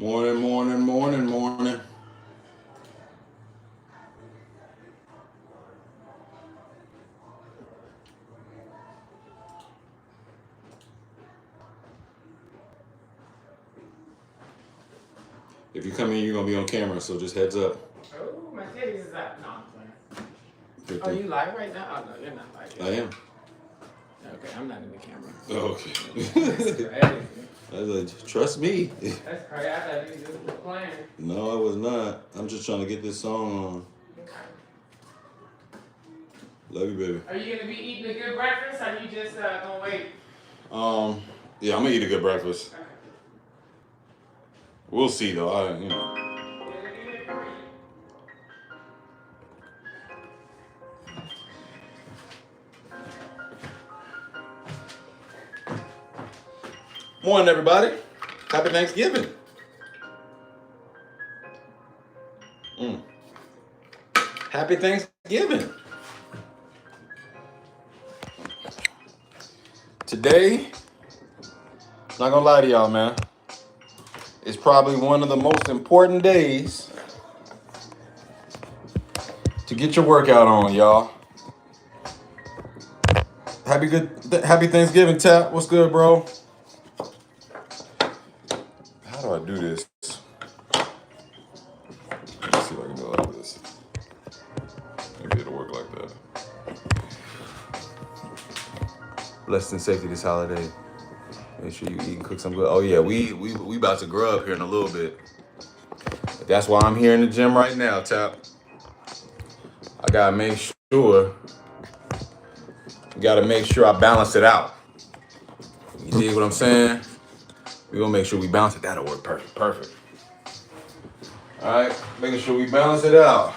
Morning, morning, morning, morning. If you come in, you're gonna be on camera, so just heads up. Oh, my titties is out. No, I'm playing. Oh, 50. you live right now? Oh, no, you're not live I yet. am. Okay, I'm not in the camera. Oh, That's okay. crazy. I was like, trust me. That's crazy. I thought you just was playing. No, I was not. I'm just trying to get this song on. Okay. Love you, baby. Are you gonna be eating a good breakfast, or you just gonna wait? Um, yeah, I'm gonna eat a good breakfast. Okay. We'll see though. Morning, everybody. Happy Thanksgiving. Happy Thanksgiving. Today, not gonna lie to y'all, man. It's probably one of the most important days to get your workout on, y'all. Happy Thanksgiving, Tap. What's good, bro? How do I do this? Let's see if I can do it like this. Maybe it'll work like that. Blessed and safety this holiday. Make sure you eat and cook some good. Oh yeah, we about to grub here in a little bit. But that's why I'm here in the gym right now, Tap. I gotta make sure. Gotta make sure I balance it out. You dig what I'm saying? We gonna make sure we balance it. That'll work perfect. Perfect. All right, making sure we balance it out.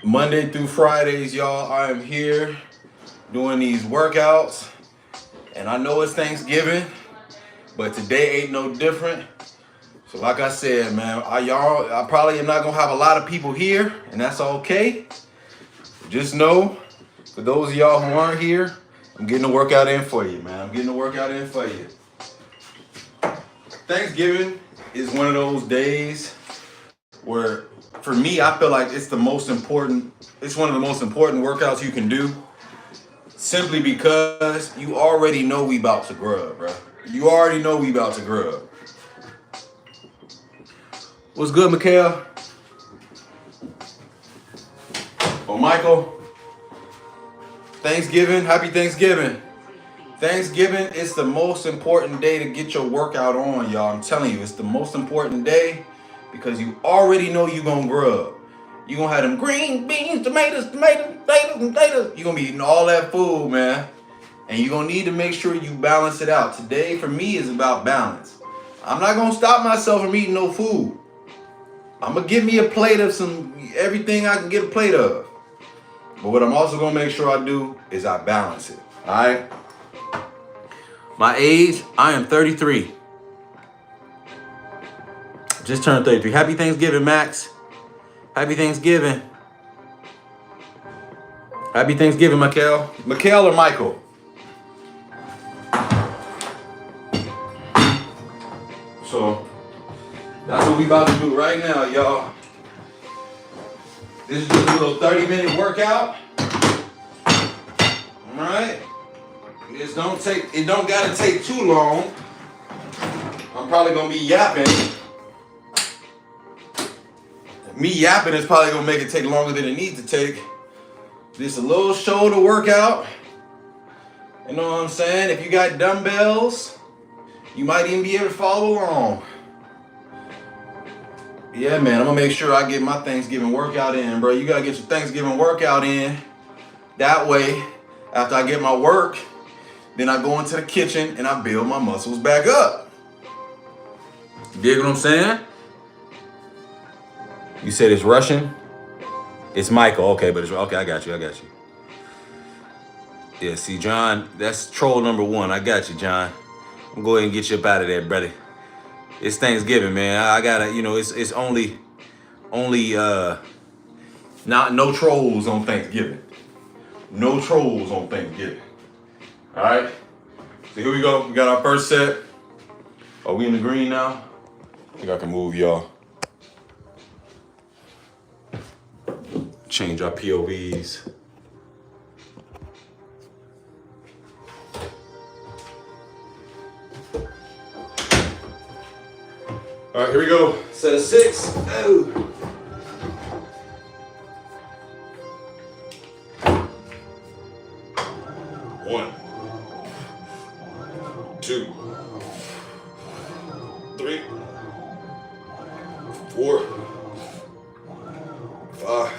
Monday through Fridays, y'all, I am here doing these workouts. And I know it's Thanksgiving, but today ain't no different. So like I said, man, I probably am not gonna have a lot of people here, and that's okay. Just know, for those of y'all who aren't here, I'm getting the workout in for you, man. I'm getting the workout in for you. Thanksgiving is one of those days where, for me, I feel like it's one of the most important workouts you can do. Simply because you already know we about to grub, bro. You already know we about to grub. What's good, Mikhail? Oh, Michael. Thanksgiving. Happy Thanksgiving. Thanksgiving is the most important day to get your workout on, y'all. I'm telling you, it's the most important day because you already know you're going to grub. You're going to have them green beans, tomatoes. You're going to be eating all that food, man. And you're going to need to make sure you balance it out. Today, for me, is about balance. I'm not going to stop myself from eating no food. I'm going to give me a plate of everything I can get a plate of. But what I'm also going to make sure I do is I balance it. All right? My age, I am 33. Just turned 33. Happy Thanksgiving, Max. Happy Thanksgiving. Happy Thanksgiving, Mikhail. Mikhail or Michael? So, that's what we about to do right now, y'all. This is just a little 30-minute workout. All right? It don't gotta take too long. I'm probably gonna be yapping. Me yapping is probably gonna make it take longer than it needs to take. Just a little shoulder workout. You know what I'm saying? If you got dumbbells, you might even be able to follow along. Yeah, man, I'm gonna make sure I get my Thanksgiving workout in, bro. You gotta get your Thanksgiving workout in. That way, after I get my work, then I go into the kitchen and I build my muscles back up. You dig what I'm saying? You said it's Russian? It's Michael. Okay, but it's okay. I got you. Yeah, see, John, that's troll number one. I got you, John. I'm going to go ahead and get you up out of there, buddy. It's Thanksgiving, man. I gotta, it's only not no trolls on Thanksgiving. No trolls on Thanksgiving. All right. So here we go. We got our first set. Are we in the green now? I think I can move y'all. Change our POVs. All right, here we go. Set of 6. Oh. 1, 2, 3, 4, 5,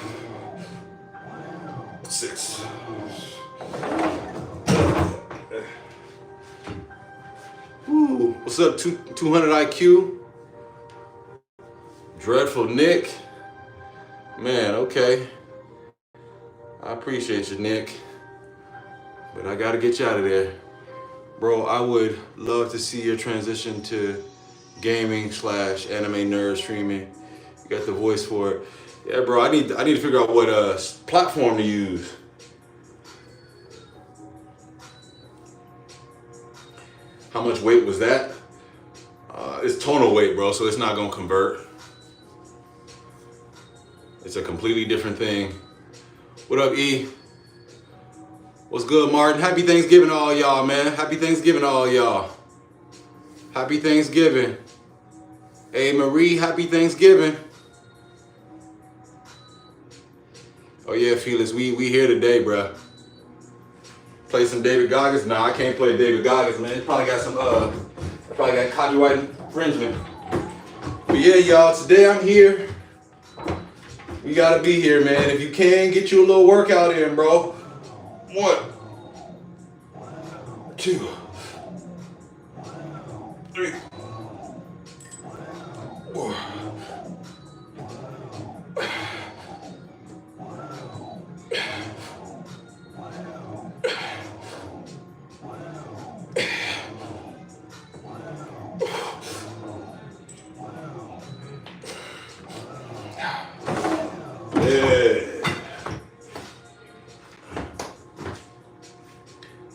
6. Ooh, what's up, 200 IQ? Dreadful Nick. Man, okay. I appreciate you, Nick. But I gotta get you out of there. Bro, I would love to see your transition to gaming / anime nerd streaming. You got the voice for it. Yeah, bro, I need to figure out what platform to use. How much weight was that? It's tonal weight, bro, so it's not gonna convert. It's a completely different thing. What up, E? What's good, Martin? Happy Thanksgiving to all y'all, man. Happy Thanksgiving to all y'all. Happy Thanksgiving. Hey, Marie, happy Thanksgiving. Oh yeah, Felix, we here today, bro. Play some David Goggins? Nah, I can't play David Goggins, man. It probably got some, probably got copyright infringement. But yeah, y'all, today I'm here. We gotta be here, man. If you can, get you a little workout in, bro. 1, 2, 3, 4. Yeah.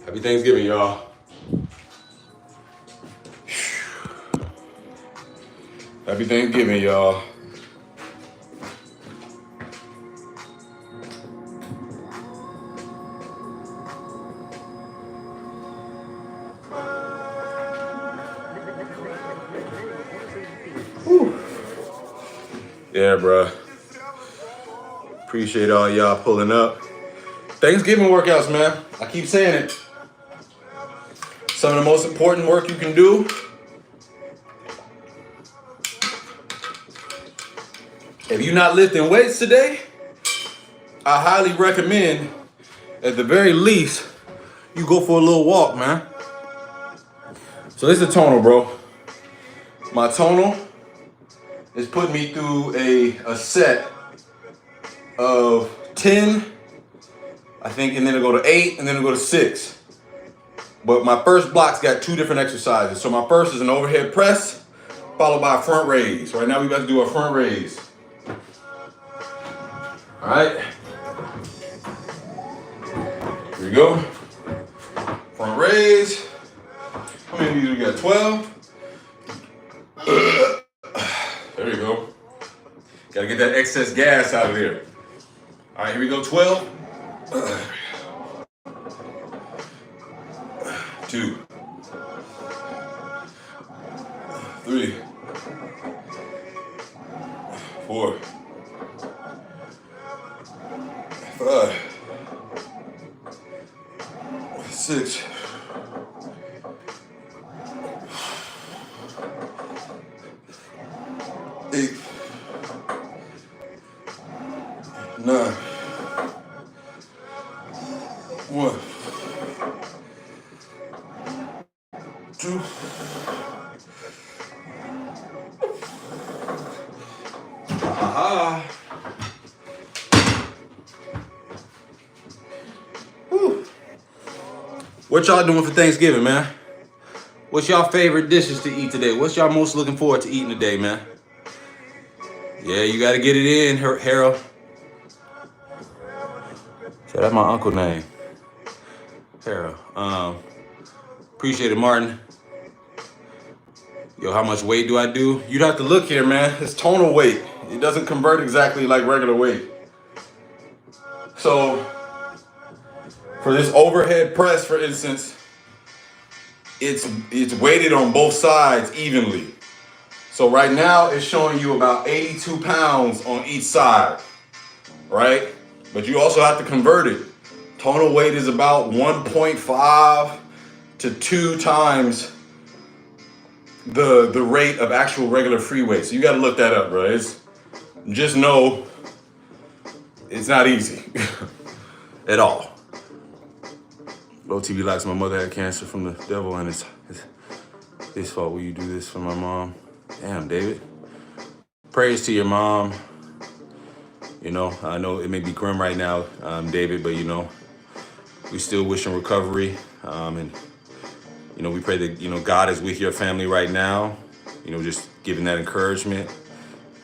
Happy Thanksgiving, y'all. Happy Thanksgiving, y'all. Whew. Yeah, bro. Appreciate all y'all pulling up. Thanksgiving workouts, man. I keep saying it. Some of the most important work you can do. If you're not lifting weights today, I highly recommend, at the very least, you go for a little walk, man. So this is a tonal, bro. My tonal is putting me through a set of 10, I think, and then it'll go to 8, and then it'll go to 6. But my first block's got 2 different exercises. So my first is an overhead press, followed by a front raise. Right now we about to do a front raise. All right. Here we go. Front raise. How many of these we got? 12? There you go. Gotta get that excess gas out of there. All right, here we go, 12. 2, 3, 4, 5, 6, 8, 9, 1, 2, 'Whew. What y'all doing for Thanksgiving, man? What's y'all favorite dishes to eat today? What's y'all most looking forward to eating today, man? Yeah, you gotta get it in, Harold. So that's my uncle name. Harold. Appreciate it, Martin. Yo, how much weight do I do? You'd have to look here, man. It's tonal weight. It doesn't convert exactly like regular weight. So for this overhead press, for instance, it's weighted on both sides evenly. So right now it's showing you about 82 pounds on each side, right? But you also have to convert it. Tonal weight is about 1.5 to 2 times the rate of actual regular free weight. So you got to look that up, bro. Just know it's not easy at all. Low TV likes my mother had cancer from the devil, and it's his fault. Will you do this for my mom? Damn, David. Praise to your mom. You know, I know it may be grim right now, David, but you know, we still wish him recovery. And you know, we pray that, you know, God is with your family right now. You know, just giving that encouragement,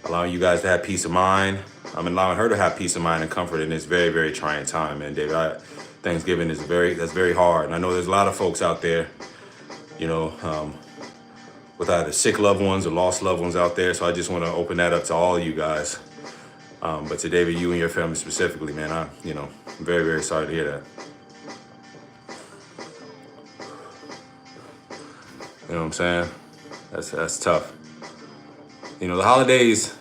allowing you guys to have peace of mind. I'm allowing her to have peace of mind and comfort in this very, very trying time, man, David. Thanksgiving is that's very hard. And I know there's a lot of folks out there, you know, with either sick loved ones or lost loved ones out there. So I just want to open that up to all of you guys. But to David, you and your family specifically, man, I'm very, very sorry to hear that. You know what I'm saying? That's tough. You know, the holidays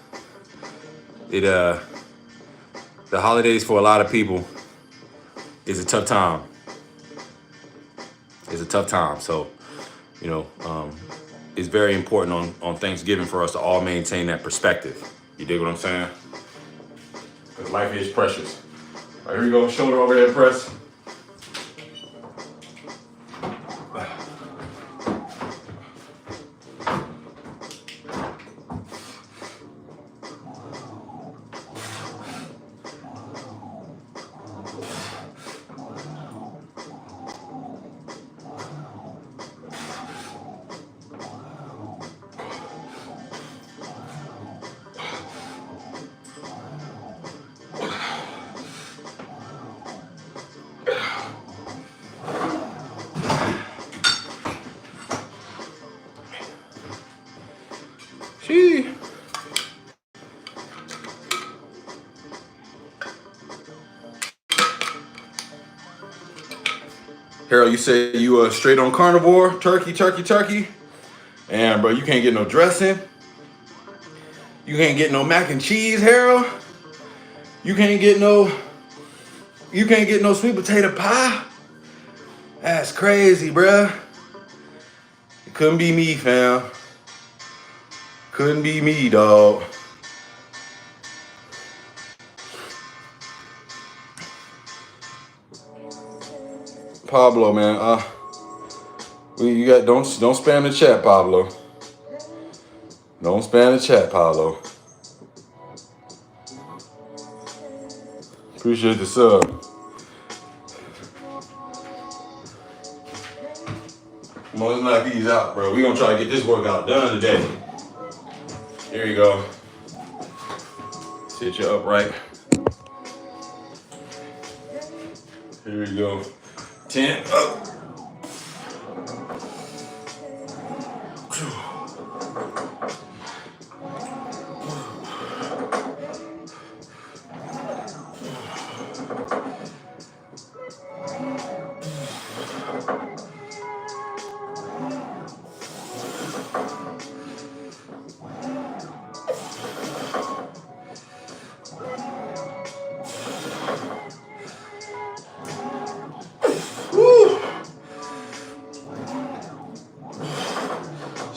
for a lot of people is a tough time. It's a tough time. So, you know, it's very important on Thanksgiving for us to all maintain that perspective. You dig what I'm saying? Because life is precious. All right, here we go. Shoulder overhead press. Gee. Harold, you say you straight on carnivore, turkey. And bro, you can't get no dressing. You can't get no mac and cheese, Harold. You can't get no sweet potato pie. That's crazy, bruh. It couldn't be me, fam. Couldn't be me, dog. Pablo, man. Don't spam the chat, Pablo. Don't spam the chat, Pablo. Appreciate the sub. Come on, let's knock these out, bro. We're gonna try to get this workout done today. Here you go. Sit you upright. Here we go. 10 up.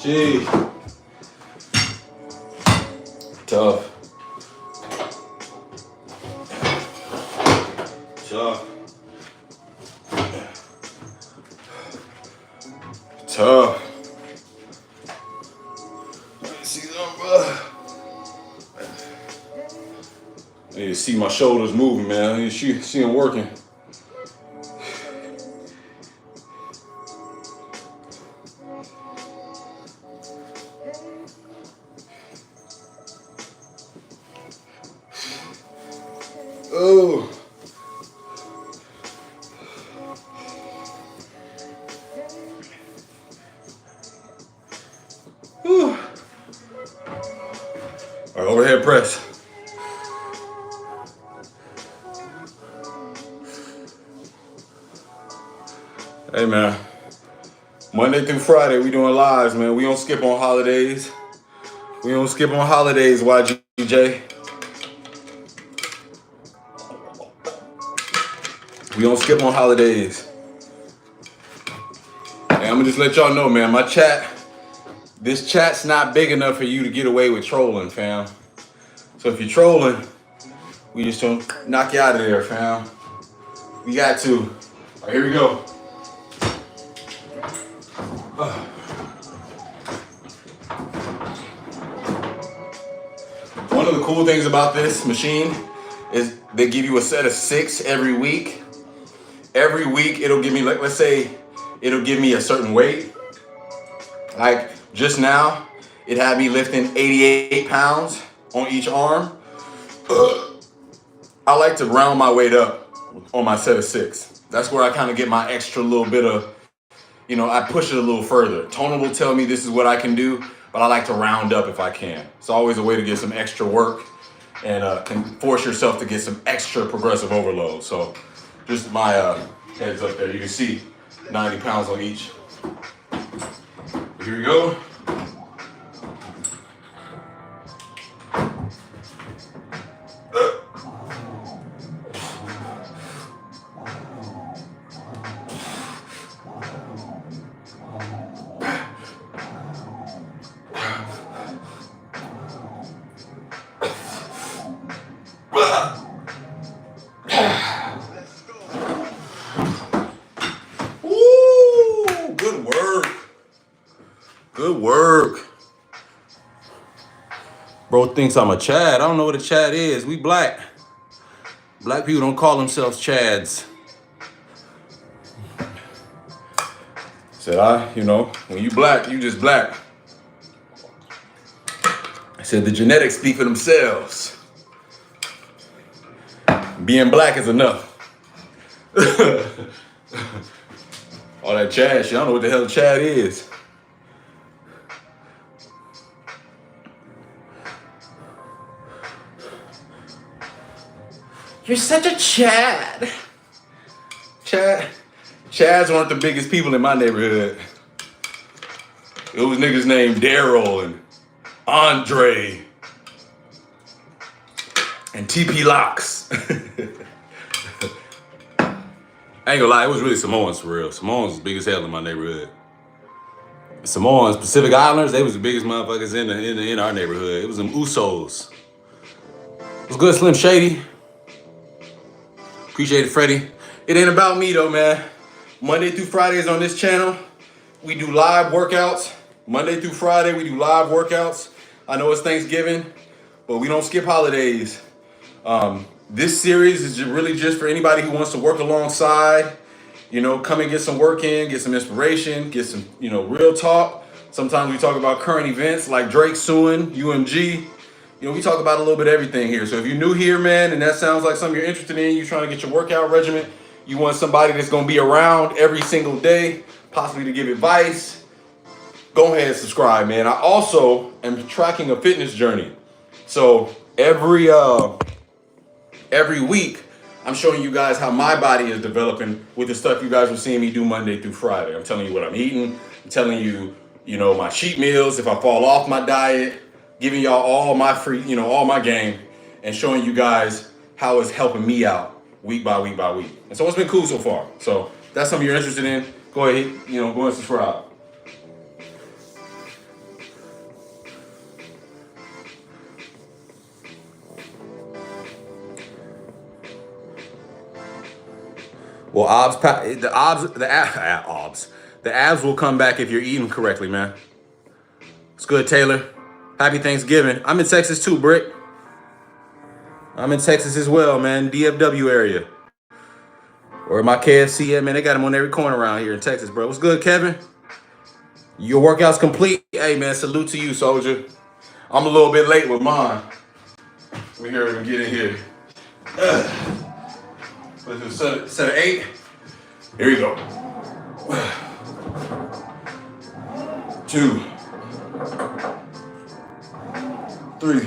Gee. Tough. Let me see them, I need to see my shoulders moving, man. I need to see them working. Oh. Whew. press. Hey man, Monday through Friday we doing lives, man. We don't skip on holidays. We don't skip on holidays, YGJ. We don't skip on holidays. And I'm gonna just let y'all know, man, this chat's not big enough for you to get away with trolling, fam. So if you're trolling, we just gonna knock you out of there, fam. We got to. All right, here we go. One of the cool things about this machine is they give you a set of 6 every week. Every week it'll give me, like, let's say it'll give me a certain weight. Like just now, it had me lifting 88 pounds on each arm. I like to round my weight up on my set of 6. That's where I kind of get my extra little bit of, I push it a little further. Tonal will tell me this is what I can do, but I like to round up if I can. It's always a way to get some extra work and can force yourself to get some extra progressive overload. So just my heads up there. You can see 90 pounds on each. Here we go. Ooh, good work. Good work. Bro thinks I'm a Chad. I don't know what a Chad is. We black. Black people don't call themselves Chads. Said when you black, you just black. I said the genetics speak for themselves. Being black is enough. All that Chad shit, I don't know what the hell a Chad is. You're such a Chad. Chads weren't the biggest people in my neighborhood. It was niggas named Daryl and Andre and TP Locks. I ain't gonna lie, it was really Samoans for real. Samoans was big as hell in my neighborhood. Samoans, Pacific Islanders, they was the biggest motherfuckers in our neighborhood. It was them Usos. It was good, Slim Shady. Appreciate it, Freddie. It ain't about me though, man. Monday through Fridays on this channel, we do live workouts. Monday through Friday, we do live workouts. I know it's Thanksgiving, but we don't skip holidays. This series is really just for anybody who wants to work alongside, come and get some work in, get some inspiration, get some, real talk. Sometimes we talk about current events like Drake suing, UMG. We talk about a little bit of everything here. So if you're new here, man, and that sounds like something you're interested in, you're trying to get your workout regimen, you want somebody that's going to be around every single day, possibly to give advice, go ahead and subscribe, man. I also am tracking a fitness journey. So every week, I'm showing you guys how my body is developing with the stuff you guys are seeing me do Monday through Friday. I'm telling you what I'm eating. I'm telling you, my cheat meals, if I fall off my diet, giving y'all all my free, all my game, and showing you guys how it's helping me out week by week by week. And so it's been cool so far. So if that's something you're interested in, go ahead, go and subscribe. Well, the abs will come back if you're eating correctly, man. It's good, Taylor. Happy Thanksgiving. I'm in Texas too, Brick. I'm in Texas as well, man. DFW area. Where my KFC at, man. They got them on every corner around here in Texas, bro. What's good, Kevin? Your workout's complete. Hey, man, salute to you, soldier. I'm a little bit late with mine. We hear him get in here. Let's do set of 8. Here we go. 2, 3,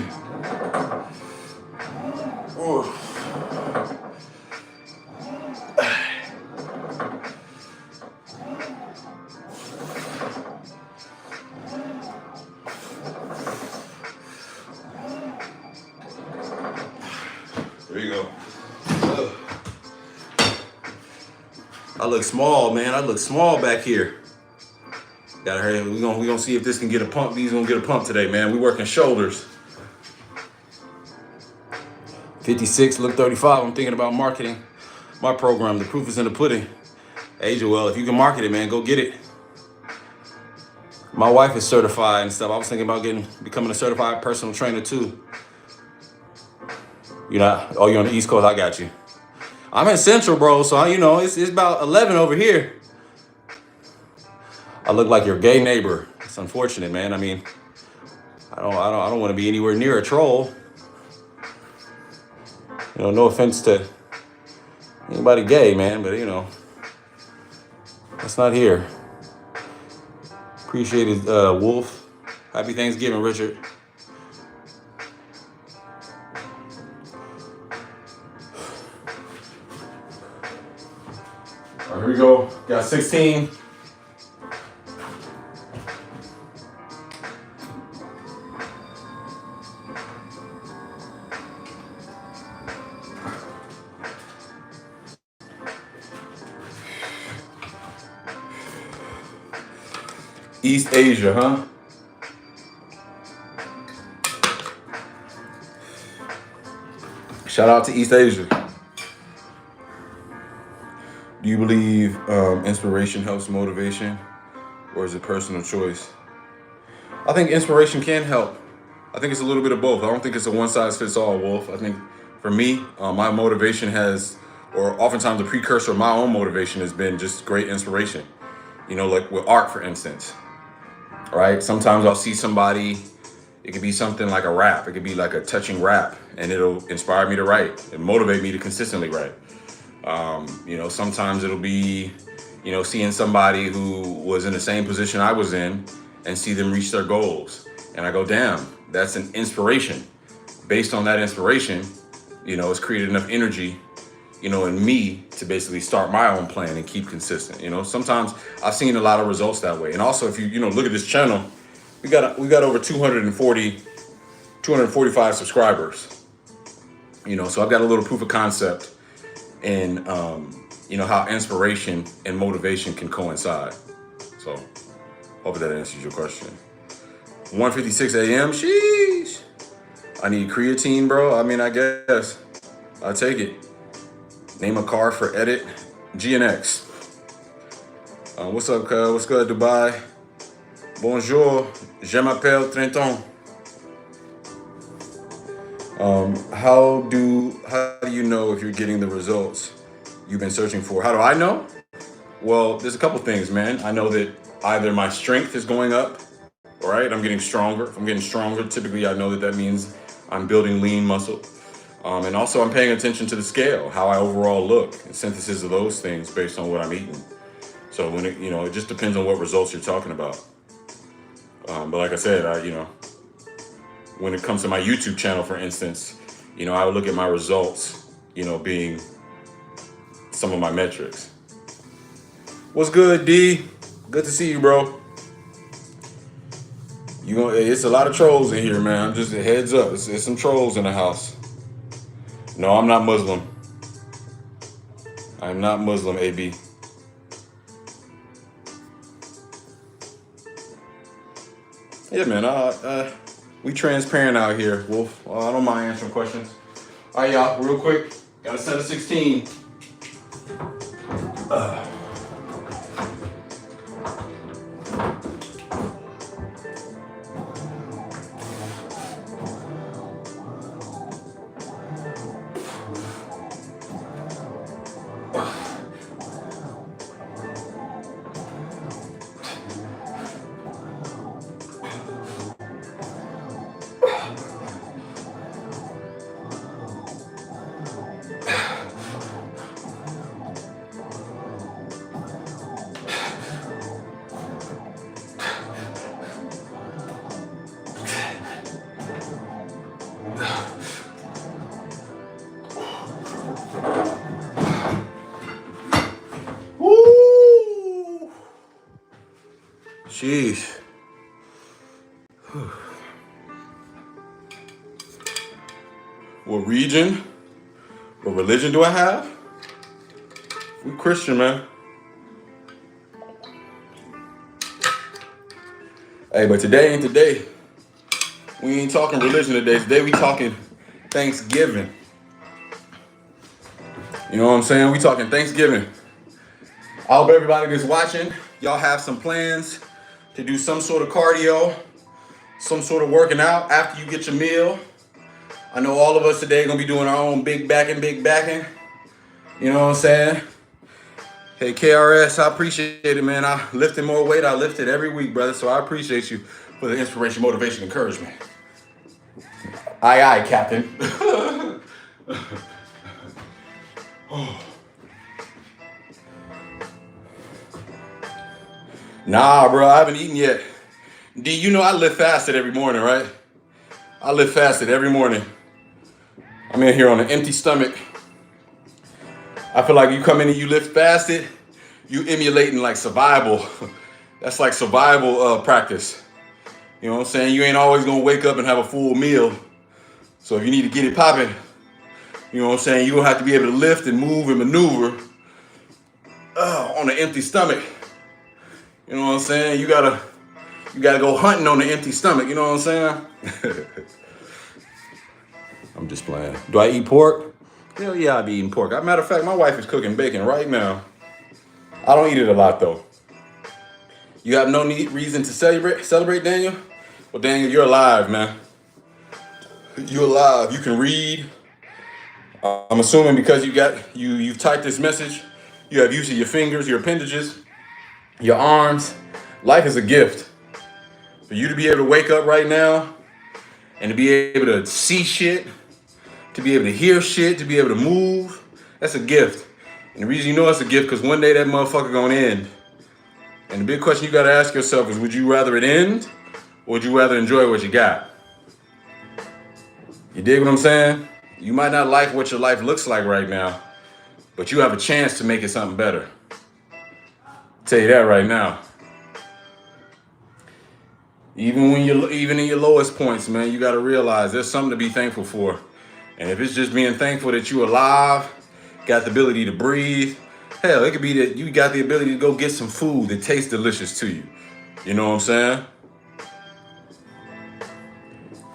I look small, man. I look small back here. Gotta hurry. We gonna see if this can get a pump. These gonna get a pump today, man. We working shoulders. 56, look 35. I'm thinking about marketing my program. The proof is in the pudding. Hey, Joel, if you can market it, man, go get it. My wife is certified and stuff. I was thinking about becoming a certified personal trainer too. You're not. Oh, you're on the East Coast. I got you. I'm in Central, bro. So it's about 11 over here. I look like your gay neighbor. It's unfortunate, man. I mean, I don't want to be anywhere near a troll. No offense to anybody gay, man, but that's not here. Appreciate it, Wolf. Happy Thanksgiving, Richard. All right, here we go. Got 16. East Asia, huh? Shout out to East Asia. Do you believe inspiration helps motivation, or is it personal choice? I think inspiration can help. I think it's a little bit of both. I don't think it's a one-size-fits-all, Wolf. I think for me, my motivation or oftentimes the precursor of my own motivation has been just great inspiration. Like with art, for instance. Right? Sometimes I'll see somebody, it could be something like a rap. It could be like a touching rap, and it'll inspire me to write and motivate me to consistently write. Sometimes it'll be, seeing somebody who was in the same position I was in and see them reach their goals. And I go, damn, that's an inspiration. Based on that inspiration, it's created enough energy, in me to basically start my own plan and keep consistent. Sometimes I've seen a lot of results that way. And also, if you look at this channel, we got over 245 subscribers. So I've got a little proof of concept in, how inspiration and motivation can coincide. So hopefully that answers your question. 1:56 a.m. Sheesh. I need creatine, bro. I mean, I guess I'll take it. Name a car for edit. GNX. What's up, cuz? What's good, Dubai? Bonjour. Je m'appelle Trenton. How do you know if you're getting the results you've been searching for? How do I know? Well, there's a couple things, man. I know that either my strength is going up, all right? I'm getting stronger. If I'm getting stronger, typically I know that means I'm building lean muscle. And also I'm paying attention to the scale, how I overall look, and synthesis of those things based on what I'm eating. So when it just depends on what results you're talking about. But like I said, when it comes to my YouTube channel, for instance, I would look at my results, being some of my metrics. What's good, D? Good to see you, bro. It's a lot of trolls in here, man. I'm just a heads up. It's some trolls in the house. No, I'm not Muslim. I'm not Muslim, AB. Yeah, man. We transparent out here, Wolf. I don't mind answering questions. All right, y'all. Real quick. Got a set of 16. Jeez. What region? What religion do I have? I'm Christian, man. Hey, but today ain't the day. We ain't talking religion today. Today we talking Thanksgiving. You know what I'm saying? We talking Thanksgiving. I hope everybody that's watching, y'all have some plans to do some sort of cardio, some sort of working out after you get your meal. I know all of us today gonna be doing our own big backing. You know what I'm saying? Hey KRS, I appreciate it, man. I lifted more weight. I lift it every week, brother. So I appreciate you for the inspiration, motivation, encouragement. Aye, Captain. Nah, bro, I haven't eaten yet. D, you know I live fasted every morning, right? I live fasted every morning. I'm in here on an empty stomach. I feel like you come in and you live fasted, you emulating like survival. That's like survival practice. You know what I'm saying? You ain't always gonna wake up and have a full meal. So if you need to get it popping, you know what I'm saying? You're gonna have to be able to lift and move and maneuver on an empty stomach. You know what I'm saying? You gotta go hunting on an empty stomach. You know what I'm saying? I'm just playing. Do I eat pork? Hell yeah, I be eating pork. As a matter of fact, my wife is cooking bacon right now. I don't eat it a lot though. You have no reason to celebrate, Daniel? Well, Daniel, you're alive, man. You're alive. You can read. I'm assuming because you've typed this message, you have use of your fingers, your appendages, your arms. Life is a gift. For you to be able to wake up right now and to be able to see shit, to be able to hear shit, to be able to move, that's a gift. And the reason you know it's a gift because one day that motherfucker gonna end. And the big question you gotta ask yourself is, would you rather it end or would you rather enjoy what you got? You dig what I'm saying? You might not like what your life looks like right now, but you have a chance to make it something better. I'll tell you that right now. Even in your lowest points, man, you gotta realize there's something to be thankful for. And if it's just being thankful that you're alive, got the ability to breathe, hell, it could be that you got the ability to go get some food that tastes delicious to you. You know what I'm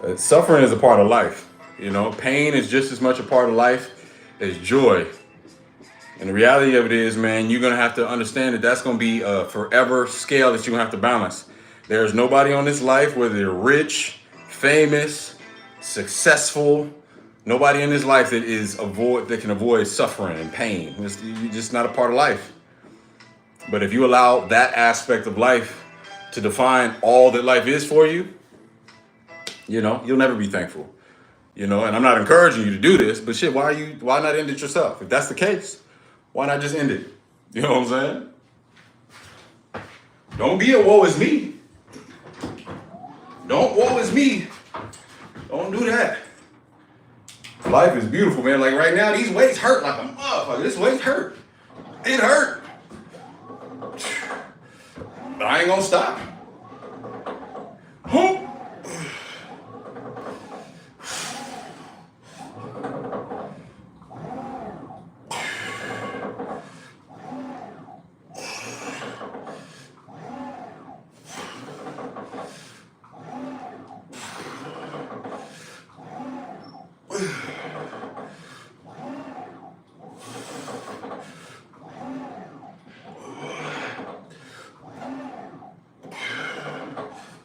saying? Suffering is a part of life. You know, pain is just as much a part of life as joy. And the reality of it is, man, you're gonna have to understand that that's gonna be a forever scale that you're gonna have to balance. There's nobody on this life, whether they're rich, famous, successful, nobody in this life that can avoid suffering and pain. You're just not a part of life. But if you allow that aspect of life to define all that life is for you, you know, you'll never be thankful. You know, and I'm not encouraging you to do this, but shit, why not end it yourself? If that's the case, why not just end it? You know what I'm saying? Don't be a woe is me. Don't woe is me. Don't do that. Life is beautiful, man. Like right now, these weights hurt like a motherfucker. This weight hurt. It hurt. But I ain't gonna stop. Huh?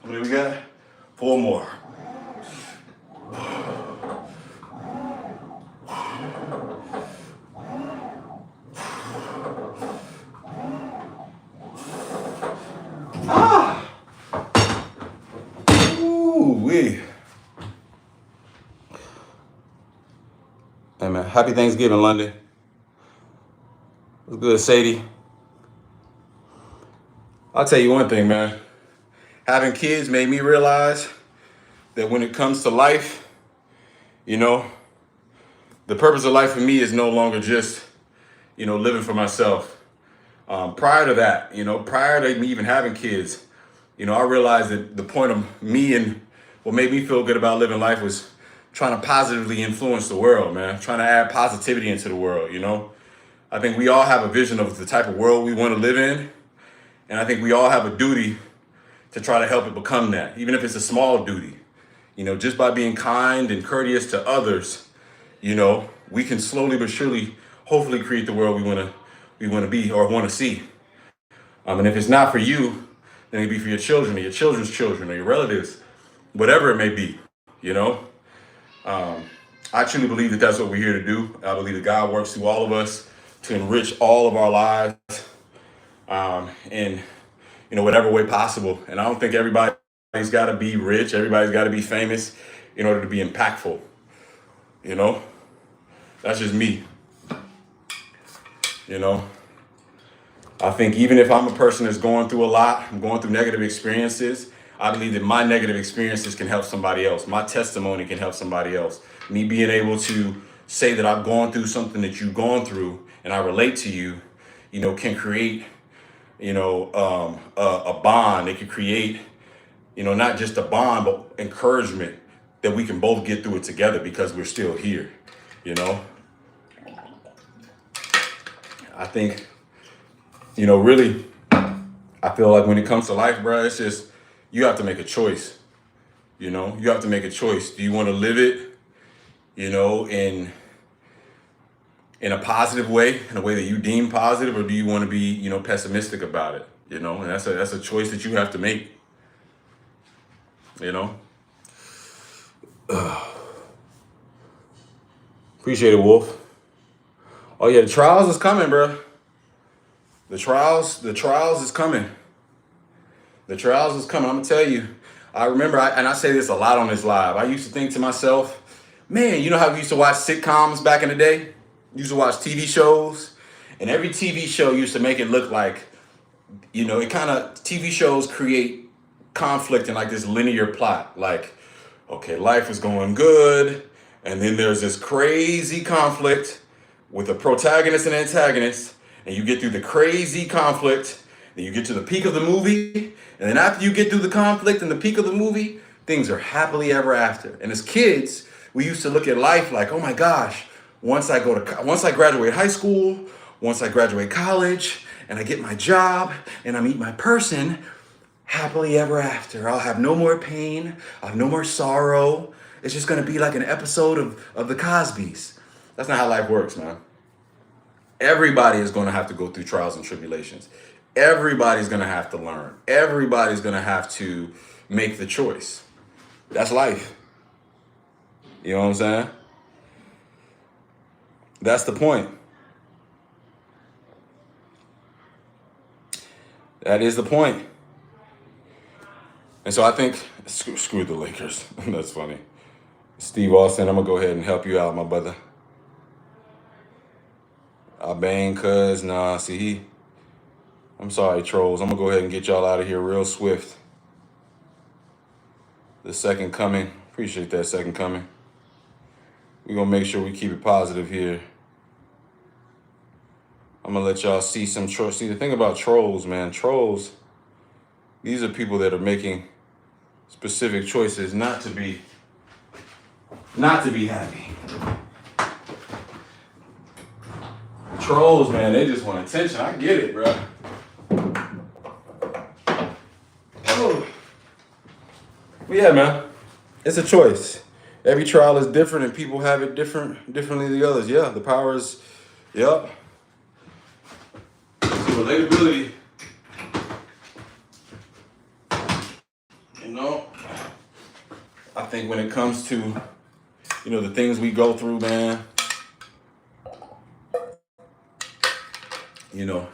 How many we got? 4 more. Ooh-wee. Hey man, happy Thanksgiving, London. What's good, Sadie? I'll tell you one thing, man. Having kids made me realize that when it comes to life, you know, the purpose of life for me is no longer just, you know, living for myself. Prior to that, you know, prior to me even having kids, you know, I realized that the point of me and what made me feel good about living life was trying to positively influence the world, man. Trying to add positivity into the world, you know. I think we all have a vision of the type of world we want to live in. And I think we all have a duty to try to help it become that, even if it's a small duty. You know, just by being kind and courteous to others, you know, we can slowly but surely, hopefully, create the world we want to be or want to see. And if it's not for you, then it'd be for your children or your children's children or your relatives, whatever it may be. You know, I truly believe that that's what we're here to do. I believe that God works through all of us to enrich all of our lives, in whatever way possible. And I don't think everybody's got to be rich. Everybody's got to be famous in order to be impactful. You know, that's just me. You know, I think even if I'm a person that's going through a lot, I'm going through negative experiences, I believe that my negative experiences can help somebody else. My testimony can help somebody else. Me being able to say that I've gone through something that you've gone through and I relate to you, can create, a bond. It can create, not just a bond, but encouragement that we can both get through it together because we're still here, you know? I think, really, I feel like when it comes to life, bro, it's just, you have to make a choice. You have to make a choice. Do you want to live it, in a positive way, in a way that you deem positive, or do you want to be, pessimistic about it? And that's a choice that you have to make. Appreciate it, Wolf. Oh yeah, the trials is coming, bro. The trials is coming. The trials is coming. I'm gonna tell you. I remember, and I say this a lot on this live. I used to think to myself, man, you know how we used to watch sitcoms back in the day? Used to watch TV shows, and every TV show used to make it look like, it kind of, TV shows create conflict in like this linear plot. Like, okay, life is going good, and then there's this crazy conflict with a protagonist and antagonist, and you get through the crazy conflict, then you get to the peak of the movie, and then after you get through the conflict and the peak of the movie, things are happily ever after. And as kids, we used to look at life like, oh my gosh, once I graduate high school, once I graduate college, and I get my job, and I meet my person, happily ever after. I'll have no more pain. I'll have no more sorrow. It's just gonna be like an episode of the Cosbys. That's not how life works, man. Everybody is gonna have to go through trials and tribulations. Everybody's gonna have to learn. Everybody's gonna have to make the choice. That's life. You know what I'm saying? That's the point. That is the point. And so I think, screw the Lakers. That's funny. Steve Austin, I'm going to go ahead and help you out, my brother. I bang, cuz, nah, see, I'm sorry, trolls. I'm going to go ahead and get y'all out of here real swift. The second coming. Appreciate that second coming. We're going to make sure we keep it positive here. I'm going to let y'all see some trolls. See, the thing about trolls, man, trolls, these are people that are making specific choices not to be happy. Trolls, man, they just want attention. I get it, bro. Oh. But yeah, man, it's a choice. Every trial is different, and people have it differently than the others. Yeah, the power is, yep. So relatability. I think when it comes to, the things we go through, man, you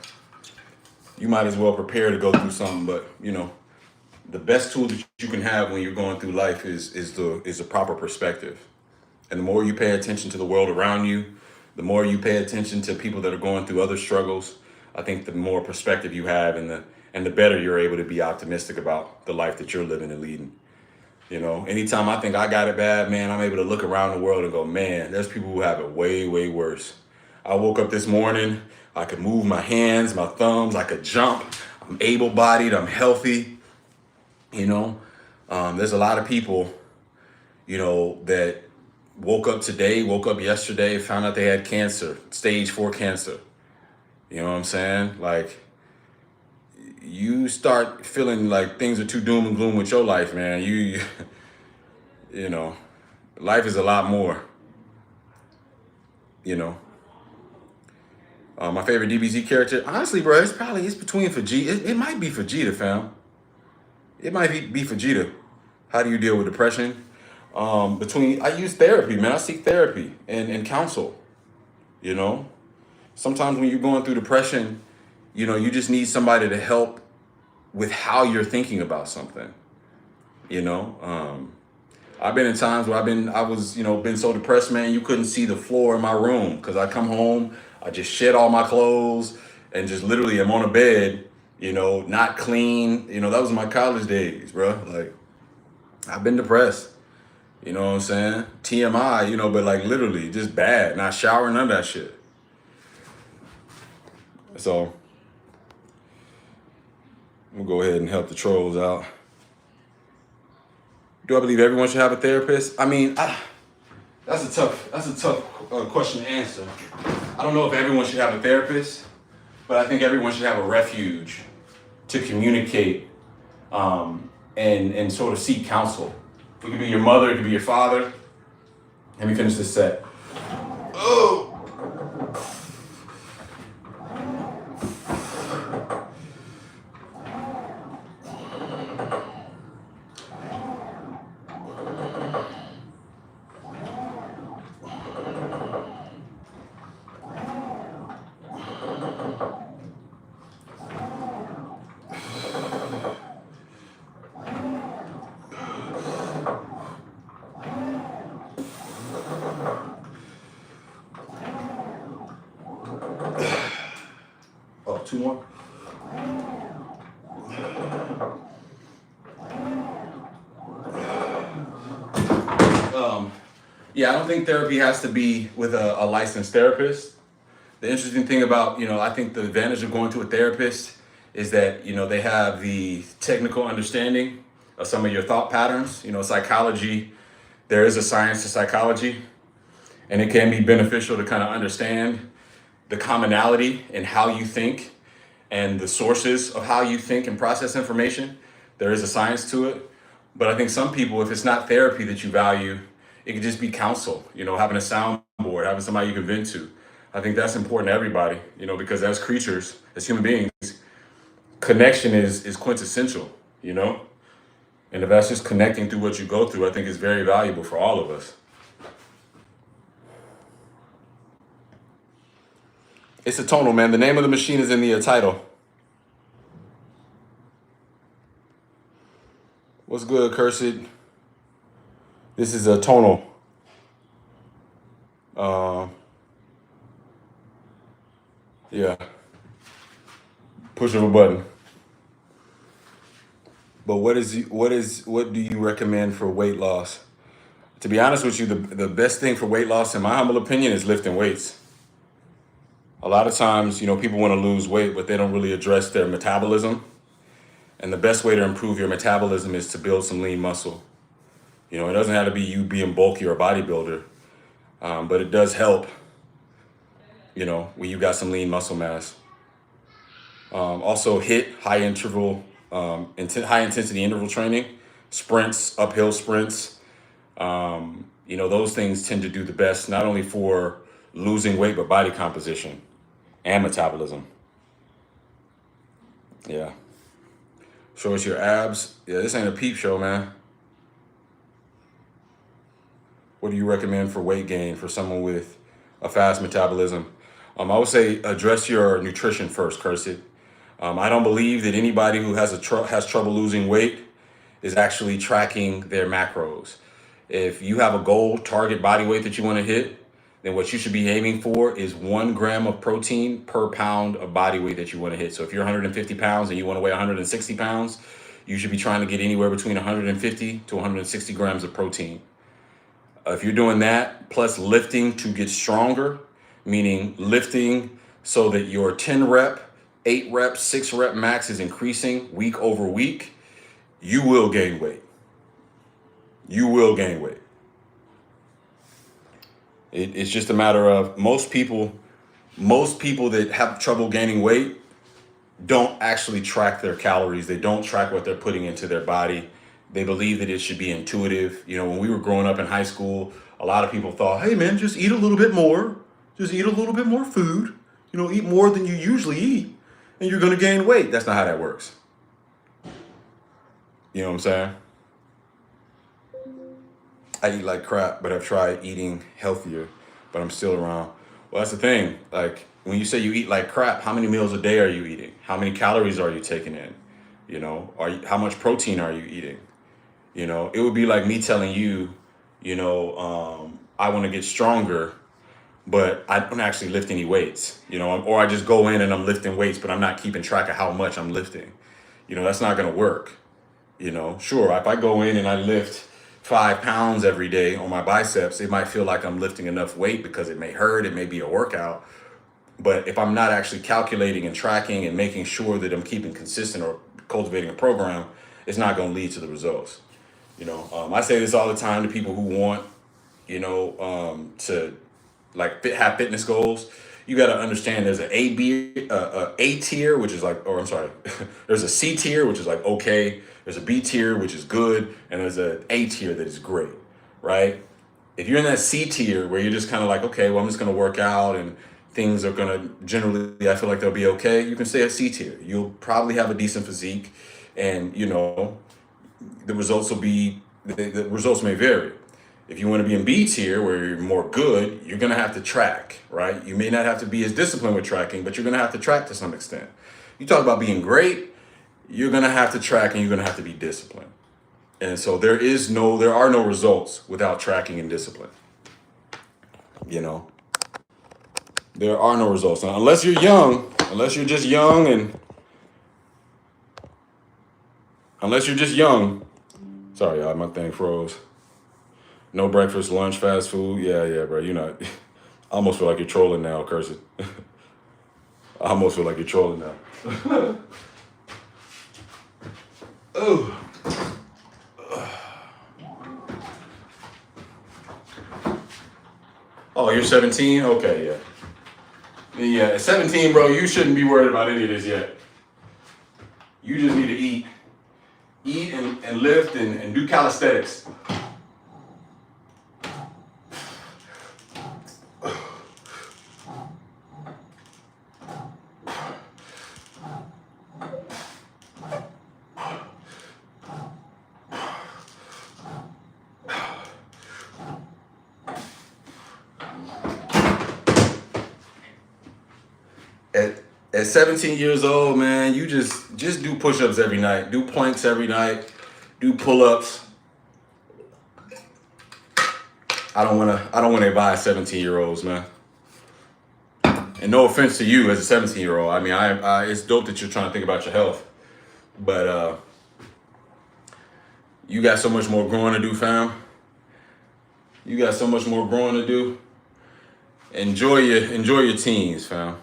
might as well prepare to go through something. But, the best tool that you can have when you're going through life is a proper perspective. And the more you pay attention to the world around you, the more you pay attention to people that are going through other struggles, I think the more perspective you have and the better you're able to be optimistic about the life that you're living and leading. Anytime I think I got it bad, man, I'm able to look around the world and go, man, there's people who have it way, way worse. I woke up this morning, I could move my hands, my thumbs, I could jump. I'm able-bodied, I'm healthy. There's a lot of people, that woke up yesterday, found out they had cancer, stage 4 cancer. You know what I'm saying? Like, you start feeling like things are too doom and gloom with your life, man. You know, life is a lot more. You know, my favorite DBZ character, honestly, bro, it's between Vegeta. It might be Vegeta, fam. It might be Vegeta. How do you deal with depression? Between I use therapy, man. I seek therapy and counsel. You know, sometimes when you're going through depression, you just need somebody to help with how you're thinking about something. You know, I've been in times where I was, been so depressed, man. You couldn't see the floor in my room because I come home, I just shed all my clothes and just literally am on a bed, not clean. That was my college days, bro. Like I've been depressed. You know what I'm saying? TMI, but like literally just bad. Not showering, none of that shit. So I'm gonna go ahead and help the trolls out. Do I believe everyone should have a therapist? I mean, that's a tough question to answer. I don't know if everyone should have a therapist, but I think everyone should have a refuge to communicate and sort of seek counsel. It could be your mother, it could be your father. Let me finish this set. Oh. Oh, two more. Yeah, I don't think therapy has to be with a licensed therapist. The interesting thing about, I think the advantage of going to a therapist is that, they have the technical understanding of some of your thought patterns. Psychology, there is a science to psychology, and it can be beneficial to kind of understand the commonality in how you think and the sources of how you think and process information. There is a science to it. But I think some people, if it's not therapy that you value, it could just be counsel, having a soundboard, having somebody you can vent to. I think that's important to everybody, because as creatures, as human beings, connection is quintessential, And if that's just connecting through what you go through, I think it's very valuable for all of us. It's a tonal, man. The name of the machine is in the title. What's good, Cursed? This is a tonal. Yeah. Push of a button. But what do you recommend for weight loss? To be honest with you, the best thing for weight loss, in my humble opinion, is lifting weights. A lot of times, people want to lose weight, but they don't really address their metabolism. And the best way to improve your metabolism is to build some lean muscle. It doesn't have to be you being bulky or a bodybuilder, but it does help, when you got some lean muscle mass. Also hit high intensity interval training, sprints, uphill sprints. Those things tend to do the best, not only for losing weight, but body composition and metabolism. Yeah. Show us your abs. Yeah, this ain't a peep show, man. What do you recommend for weight gain for someone with a fast metabolism? I would say address your nutrition first, Cursed. I don't believe that anybody who has trouble losing weight is actually tracking their macros. If you have a goal target body weight that you want to hit, then what you should be aiming for is 1 gram of protein per pound of body weight that you want to hit. So if you're 150 pounds and you want to weigh 160 pounds, you should be trying to get anywhere between 150 to 160 grams of protein. If you're doing that, plus lifting to get stronger, meaning lifting so that your 10 rep, 8 rep, 6 rep max is increasing week over week, you will gain weight. You will gain weight. It's just a matter of most people that have trouble gaining weight, don't actually track their calories. They don't track what they're putting into their body. They believe that it should be intuitive. You know, when we were growing up in high school, a lot of people thought, hey man, just eat a little bit more. Just eat a little bit more food. You know, eat more than you usually eat, and you're gonna gain weight. That's not how that works. You know what I'm saying? I eat like crap, but I've tried eating healthier, but I'm still around. Well, that's the thing. Like when you say you eat like crap, how many meals a day are you eating? How many calories are you taking in? You know, how much protein are you eating? You know, it would be like me telling you, I want to get stronger, but I don't actually lift any weights. You know, or I just go in and I'm lifting weights, but I'm not keeping track of how much I'm lifting. You know, that's not going to work. You know, sure, if I go in and I lift 5 pounds every day on my biceps, it might feel like I'm lifting enough weight because it may hurt, it may be a workout. But if I'm not actually calculating and tracking and making sure that I'm keeping consistent or cultivating a program, it's not going to lead to the results. You know, I say this all the time to people who want, to like have fitness goals. You got to understand there's an A tier, which is like, or I'm sorry, there's a C tier, which is like okay. There's a B tier, which is good, and there's an A tier that is great, right? If you're in that C tier where you're just kind of like, okay, well, I'm just going to work out and things are going to generally, I feel like they'll be okay. You can stay at C tier. You'll probably have a decent physique, and the results will be the results may vary. If you want to be in B tier where you're more good, you're going to have to track, right? You may not have to be as disciplined with tracking, but you're going to have to track to some extent. You talk about being great, you're going to have to track and you're going to have to be disciplined. And so there are no results without tracking and discipline. You know, there are no results. Now, unless you're just young. Sorry, y'all, my thing froze. No breakfast, lunch, fast food. Yeah, bro. You're not. I almost feel like you're trolling now, curse it. I almost feel like you're trolling now. Oh. Oh, you're 17? Okay, yeah. Yeah, at 17, bro, you shouldn't be worried about any of this yet. You just need to eat. Eat and lift and do calisthenics. At 17 years old, man, you just do push-ups every night, do planks every night, do pull-ups. I don't wanna advise 17-year-olds, man. And no offense to you as a 17-year-old. I mean, I it's dope that you're trying to think about your health, but you got so much more growing to do, fam. You got so much more growing to do. Enjoy your teens, fam.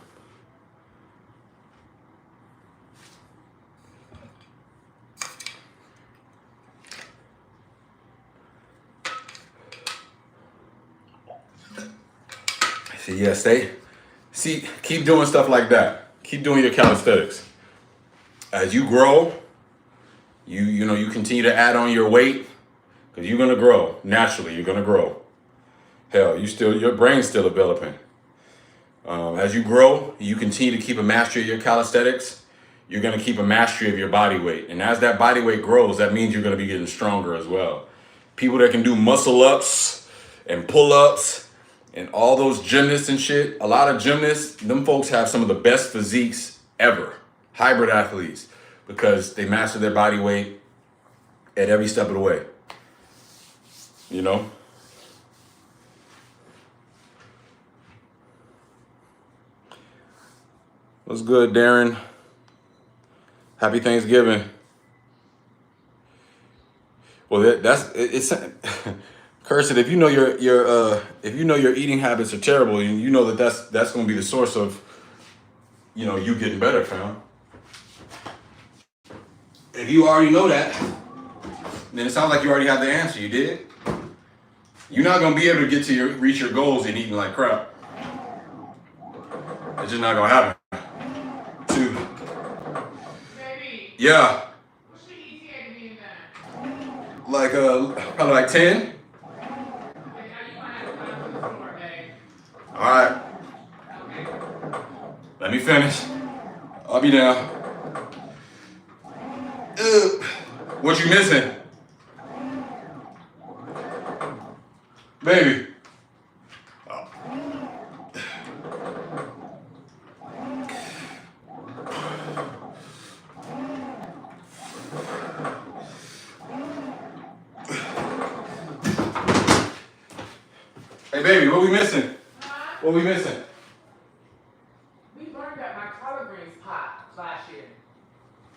Keep doing stuff like that. Keep doing your calisthenics. As you grow, you continue to add on your weight because you're gonna grow naturally. You're gonna grow. Hell, your brain's still developing. As you grow, you continue to keep a mastery of your calisthenics. You're gonna keep a mastery of your body weight, and as that body weight grows, that means you're gonna be getting stronger as well. People that can do muscle ups and pull ups. And all those gymnasts and shit, a lot of gymnasts, them folks have some of the best physiques ever. Hybrid athletes. Because they master their body weight at every step of the way. You know? What's good, Darren? Happy Thanksgiving. Well, it's curse it. If you know your eating habits are terrible, you know that's going to be the source of, you getting better, fam. If you already know that, then it sounds like you already have the answer. You did. You're not going to be able to reach your goals and eating like crap. It's just not going to happen. Yeah. What should ETA be in there? Like probably like 10. Okay, now you might have to come to the store, babe. All right. Okay. Let me finish. I'll be down. What you missing? Baby. Oh. Hey baby, what we missing? Huh? What we missing? We learned that my collard greens pot last year.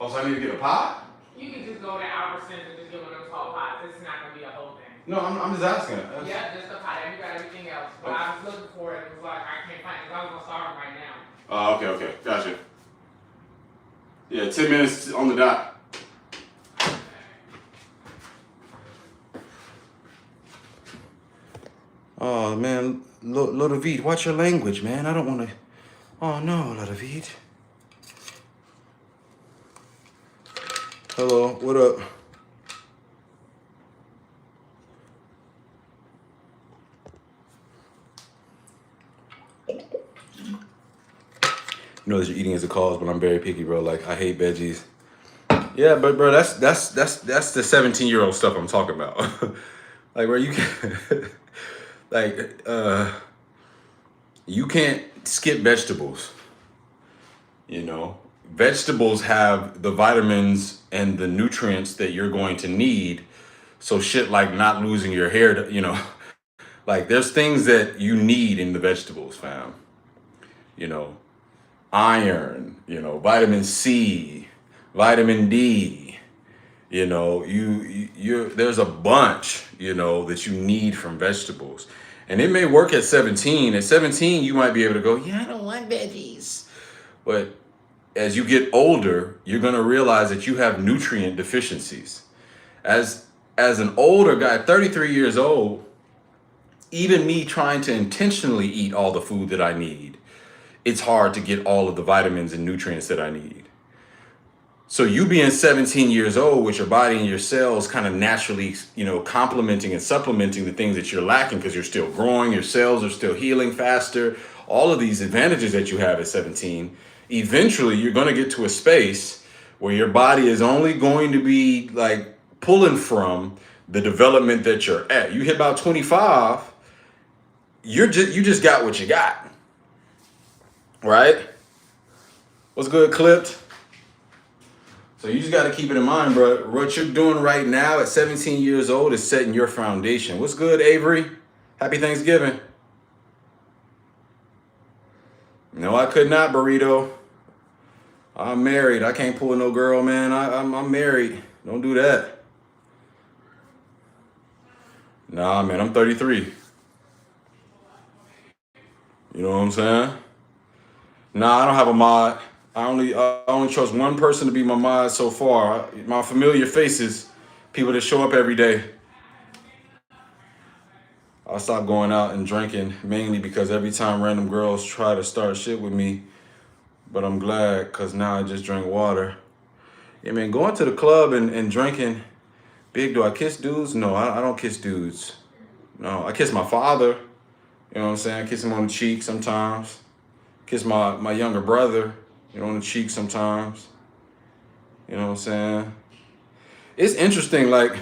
Oh, so I need to get a pot? You can just go to Albertsons and just get one of those whole pots. It's not gonna be a whole thing. No, I'm just asking. Yeah, just a pot. And you got everything else. But I was looking for it. It was like I can't find it. 'Cause I was gonna start them right now. Oh, okay, gotcha. Yeah, 10 minutes on the dot. Oh man, Ludovic, watch your language, man. I don't want to. Oh no, Ludovic. Hello, what up? You know that you're eating as a cause, but I'm very picky, bro. Like I hate veggies. Yeah, but bro, that's the 17-year-old stuff I'm talking about. Like where you can like you can't skip vegetables. You know, vegetables have the vitamins and the nutrients that you're going to need. So shit like not losing your hair, you know, like there's things that you need in the vegetables, fam. You know, iron, you know, vitamin C, vitamin D, you know, you there's a bunch, you know, that you need from vegetables. And it may work at 17. At 17, you might be able to go, yeah, I don't want veggies. But as you get older, you're gonna realize that you have nutrient deficiencies. As an older guy, 33 years old, even me trying to intentionally eat all the food that I need, it's hard to get all of the vitamins and nutrients that I need. So you being 17 years old with your body and your cells kind of naturally, you know, complementing and supplementing the things that you're lacking because you're still growing, your cells are still healing faster, all of these advantages that you have at 17, eventually you're going to get to a space where your body is only going to be like pulling from the development that you're at. You hit about 25, you just got what you got. Right? What's good, Clipped? So you just got to keep it in mind, bro. What you're doing right now at 17 years old is setting your foundation. What's good, Avery? Happy Thanksgiving. No, I could not, Burrito. I'm married. I can't pull no girl, man. I'm married. Don't do that. Nah, man, I'm 33. You know what I'm saying? Nah, I don't have a mod. I only trust one person to be my mod so far. My familiar faces, people that show up every day. I stopped going out and drinking mainly because every time random girls try to start shit with me, but I'm glad because now I just drink water. Yeah, man, going to the club and drinking. Big, do I kiss dudes? No, I don't kiss dudes. No, I kiss my father. You know what I'm saying? I kiss him on the cheek sometimes. Kiss my younger brother, you know, on the cheek sometimes. You know what I'm saying? It's interesting, like,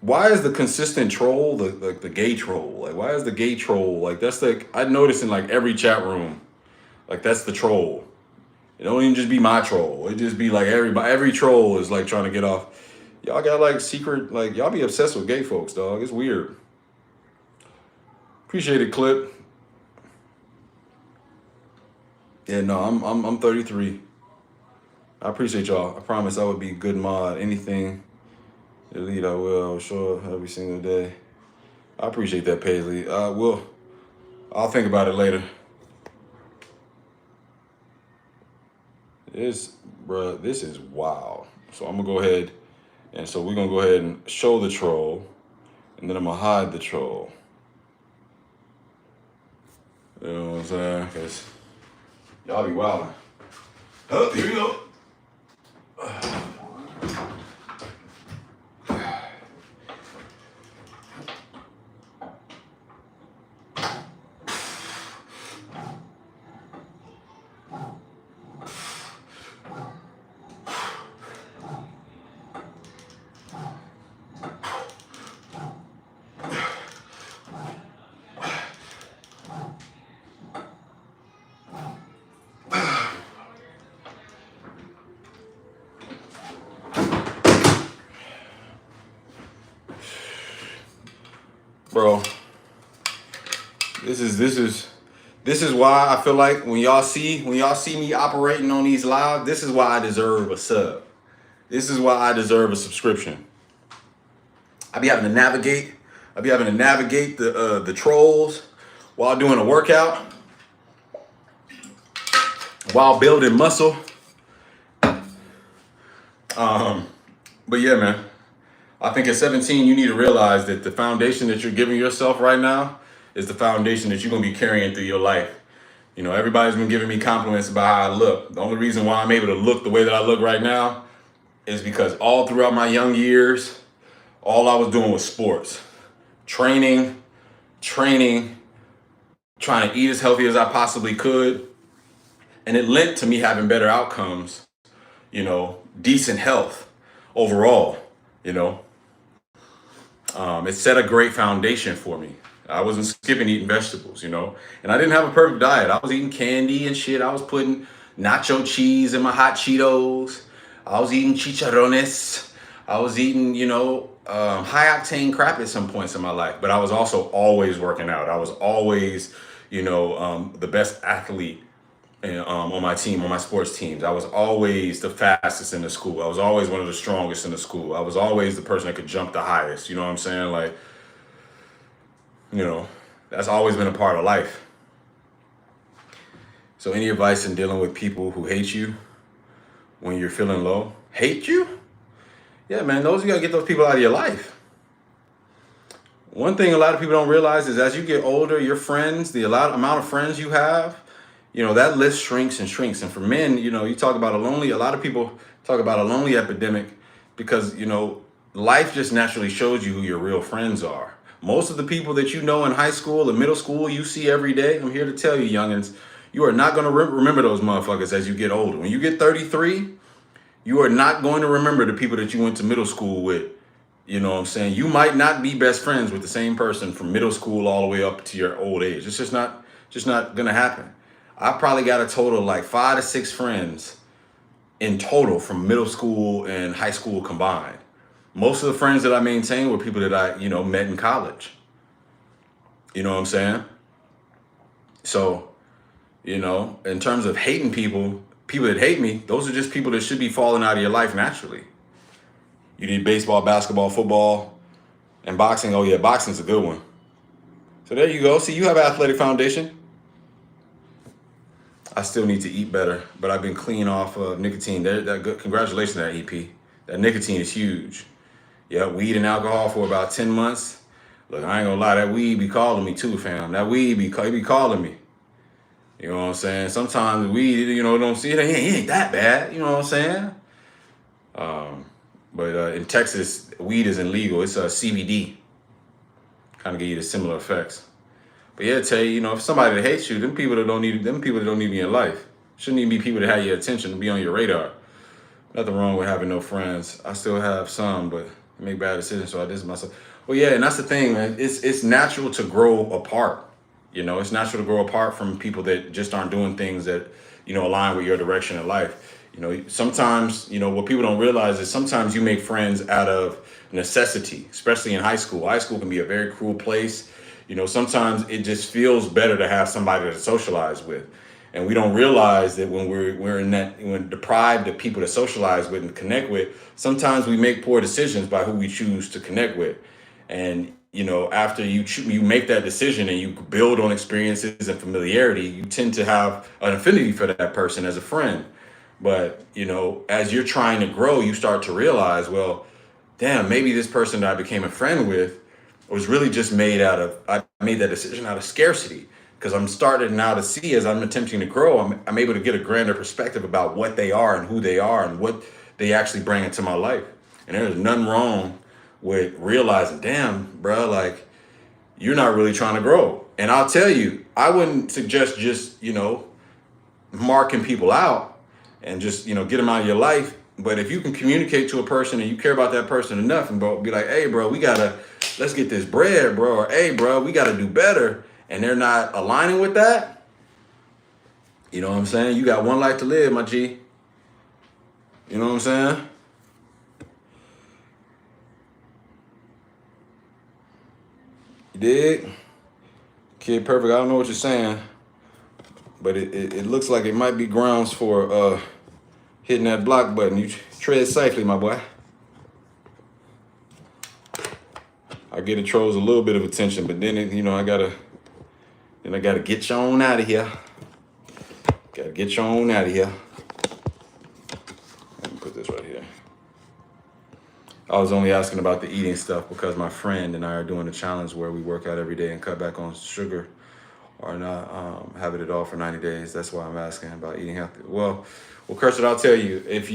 why is the consistent troll the gay troll? Like, why is the gay troll, like, that's like, I notice in like every chat room, like that's the troll. It don't even just be my troll. It just be like every troll is like trying to get off. Y'all got like secret, like y'all be obsessed with gay folks, dog. It's weird. Appreciate it, Clip. Yeah, no, I'm 33. I appreciate y'all. I promise I would be good mod. Anything elite, I will. Sure, every single day. I appreciate that, Paisley. I'll think about it later. This is wild. So I'm gonna go ahead, and so we're gonna go ahead and show the troll, and then I'm gonna hide the troll. You know what I'm saying? Cause y'all be wildin'. Oh, here we go. Bro, this is why I feel like when y'all see me operating on these live, this is why I deserve a sub. This is why I deserve a subscription. I be having to navigate the trolls while doing a workout, while building muscle. But yeah, man, I think at 17 you need to realize that the foundation that you're giving yourself right now is the foundation that you're gonna be carrying through your life. You know, everybody's been giving me compliments about how I look. The only reason why I'm able to look the way that I look right now is because all throughout my young years, all I was doing was sports, training, trying to eat as healthy as I possibly could. And it led to me having better outcomes, you know, decent health overall, you know. It set a great foundation for me. I wasn't skipping eating vegetables, you know, and I didn't have a perfect diet. I was eating candy and shit. I was putting nacho cheese in my hot Cheetos. I was eating chicharrones. I was eating, you know, high octane crap at some points in my life. But I was also always working out. I was always, you know, the best athlete on my team, on my sports teams. I was always the fastest in the school. I was always one of the strongest in the school. I was always the person that could jump the highest. You know what I'm saying? Like, you know, that's always been a part of life. So any advice in dealing with people who hate you when you're feeling low? Hate you? Yeah, man, you gotta get those people out of your life. One thing a lot of people don't realize is as you get older, your friends, the amount of friends you have, you know, that list shrinks and shrinks. And for men, you know, a lot of people talk about a lonely epidemic because, you know, life just naturally shows you who your real friends are. Most of the people that you know in high school and middle school, you see every day. I'm here to tell you, youngins, you are not going to remember those motherfuckers as you get older. When you get 33, you are not going to remember the people that you went to middle school with. You know what I'm saying? You might not be best friends with the same person from middle school all the way up to your old age. It's just not going to happen. I probably got a total of like 5 to 6 friends in total from middle school and high school combined. Most of the friends that I maintained were people that I, you know, met in college. You know what I'm saying? So, you know, in terms of hating people that hate me, those are just people that should be falling out of your life naturally. You need baseball, basketball, football, and boxing. Oh yeah, boxing's a good one. So there you go. See, you have an athletic foundation. I still need to eat better, but I've been clean off of nicotine. That good. Congratulations, that EP. That nicotine is huge. Yeah, weed and alcohol for about 10 months. Look, I ain't gonna lie, that weed be calling me too, fam. That weed be calling me. You know what I'm saying? Sometimes weed, you know, don't see it. It ain't that bad. You know what I'm saying? But in Texas, weed isn't legal. It's CBD. Kind of give you the similar effects. But yeah, tell you, you know, if somebody that hates you, them people that don't need you in your life. Shouldn't even be people that have your attention, be on your radar. Nothing wrong with having no friends. I still have some, but I make bad decisions, so I distance myself. Well, yeah, and that's the thing, man. It's natural to grow apart. You know, it's natural to grow apart from people that just aren't doing things that, you know, align with your direction in life. You know, sometimes, you know, what people don't realize is sometimes you make friends out of necessity, especially in high school. High school can be a very cruel place. You know, sometimes it just feels better to have somebody to socialize with. And we don't realize that when we're deprived of people to socialize with and connect with, sometimes we make poor decisions by who we choose to connect with. And, you know, after you make that decision and you build on experiences and familiarity, you tend to have an affinity for that person as a friend. But, you know, as you're trying to grow, you start to realize, well, damn, maybe this person that I became a friend with was really just I made that decision out of scarcity. Because I'm starting now to see, as I'm attempting to grow, I'm able to get a grander perspective about what they are and who they are and what they actually bring into my life. And there's nothing wrong with realizing, damn, bro, like you're not really trying to grow. And I'll tell you, I wouldn't suggest just, marking people out and just, get them out of your life. But if you can communicate to a person and you care about that person enough and bro, be like, hey, bro, let's get this bread, bro. Or, hey, bro, we got to do better. And they're not aligning with that. You know what I'm saying? You got one life to live, my G. You know what I'm saying? You dig? Kid Perfect, I don't know what you're saying, but it looks like it might be grounds for hitting that block button. You tread safely, my boy. I get the trolls a little bit of attention, but then I gotta get you on out of here. Gotta get you on out of here. Let me put this right here. I was only asking about the eating stuff because my friend and I are doing a challenge where we work out every day and cut back on sugar or not have it at all for 90 days. That's why I'm asking about eating healthy. Well, Kirsten, I'll tell you, if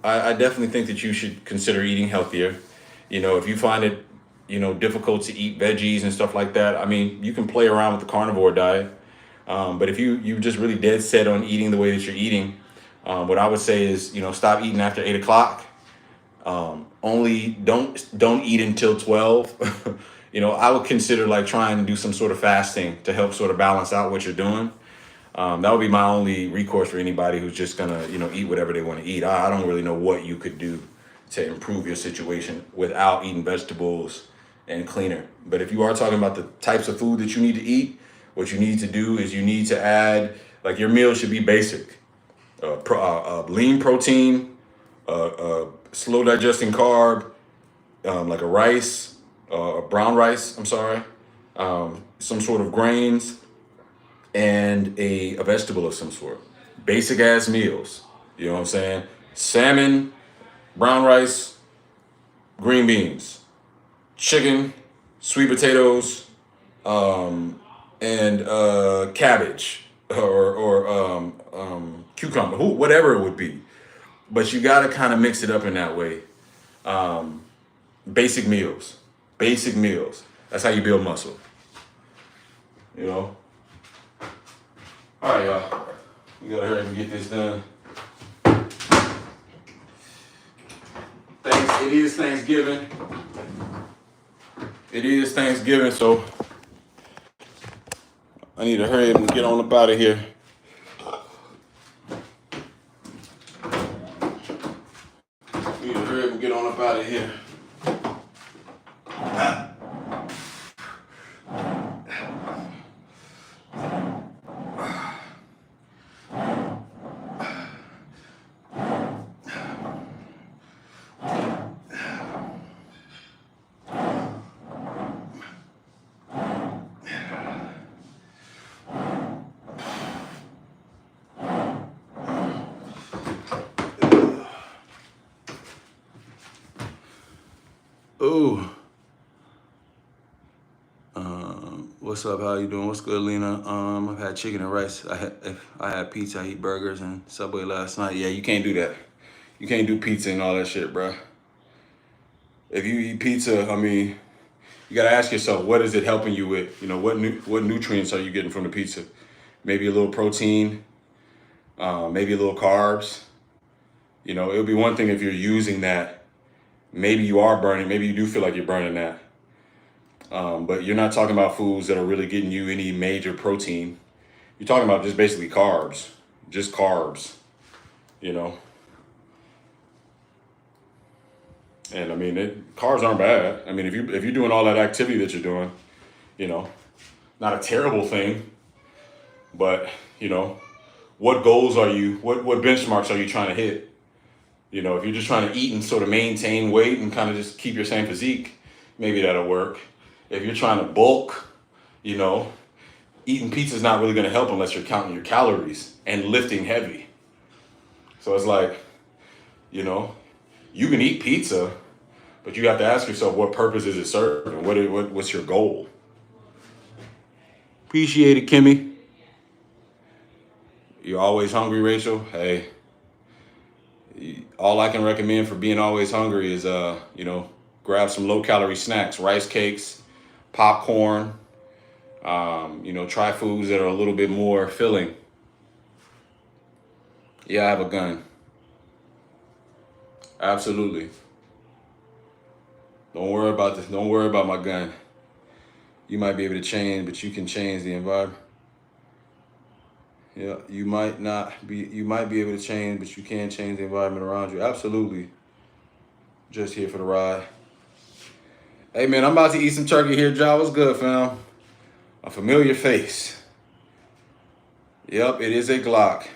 I definitely think that you should consider eating healthier. If you find it, difficult to eat veggies and stuff like that, I mean, you can play around with the carnivore diet. But if you just really dead set on eating the way that you're eating, what I would say is, stop eating after 8 o'clock. Only don't eat until 12. I would consider like trying to do some sort of fasting to help sort of balance out what you're doing. That would be my only recourse for anybody who's just gonna, eat whatever they want to eat. I don't really know what you could do to improve your situation without eating vegetables and cleaner. But if you are talking about the types of food that you need to eat, what you need to do is you need to add, like your meal should be basic. Lean protein, slow digesting carb, like a rice, brown rice, I'm sorry, some sort of grains, and a vegetable of some sort. Basic ass meals. You know what I'm saying? Salmon, brown rice, green beans, chicken, sweet potatoes, and cabbage or cucumber, whatever it would be. But you got to kind of mix it up in that way. Basic meals. Basic meals. That's how you build muscle. All right, y'all. We got to hurry and get this done. It is Thanksgiving. It is Thanksgiving, so I need to hurry and get on up out of here. Need to hurry up and get on up out of here. Ooh. What's up? How you doing? What's good, Lena? I've had chicken and rice. I had pizza. I eat burgers and Subway last night. Yeah, you can't do that. You can't do pizza and all that shit, bro. If you eat pizza, I mean, you gotta ask yourself, what is it helping you with? What nutrients are you getting from the pizza? Maybe a little protein, maybe a little carbs. It would be one thing if you're using that. Maybe you are burning. Maybe you do feel like you're burning that. But you're not talking about foods that are really getting you any major protein. You're talking about just basically carbs. Just carbs. And I mean, carbs aren't bad. I mean, if you're doing all that activity that you're doing, not a terrible thing. But what goals are you? What benchmarks are you trying to hit? If you're just trying to eat and sort of maintain weight and kind of just keep your same physique, maybe that'll work. If you're trying to bulk, eating pizza is not really going to help unless you're counting your calories and lifting heavy. So it's like, you can eat pizza, but you have to ask yourself, what purpose is it serving? What's your goal? Appreciate it, Kimmy. You're always hungry, Rachel? Hey, All I can recommend for being always hungry is, grab some low calorie snacks, rice cakes, popcorn. Try foods that are a little bit more filling. Yeah, I have a gun. Absolutely. Don't worry about this. Don't worry about my gun. You might be able to change, but you can change the environment. Yeah, you might not be. You might be able to change, but you can't change the environment around you. Absolutely. Just here for the ride. Hey man, I'm about to eat some turkey here, Joe. What's good, fam? A familiar face. Yep, it is a Glock.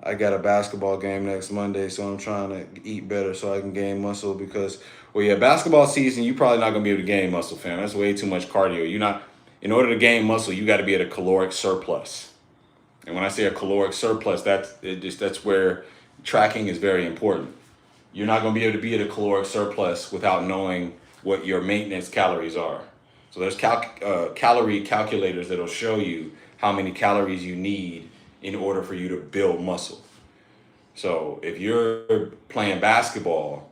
I got a basketball game next Monday, so I'm trying to eat better so I can gain muscle because, well, yeah, basketball season, you're probably not going to be able to gain muscle, fam. That's way too much cardio. In order to gain muscle, you got to be at a caloric surplus. And when I say a caloric surplus, that's where tracking is very important. You're not going to be able to be at a caloric surplus without knowing what your maintenance calories are. So there's calorie calculators that'll show you how many calories you need in order for you to build muscle. So if you're playing basketball,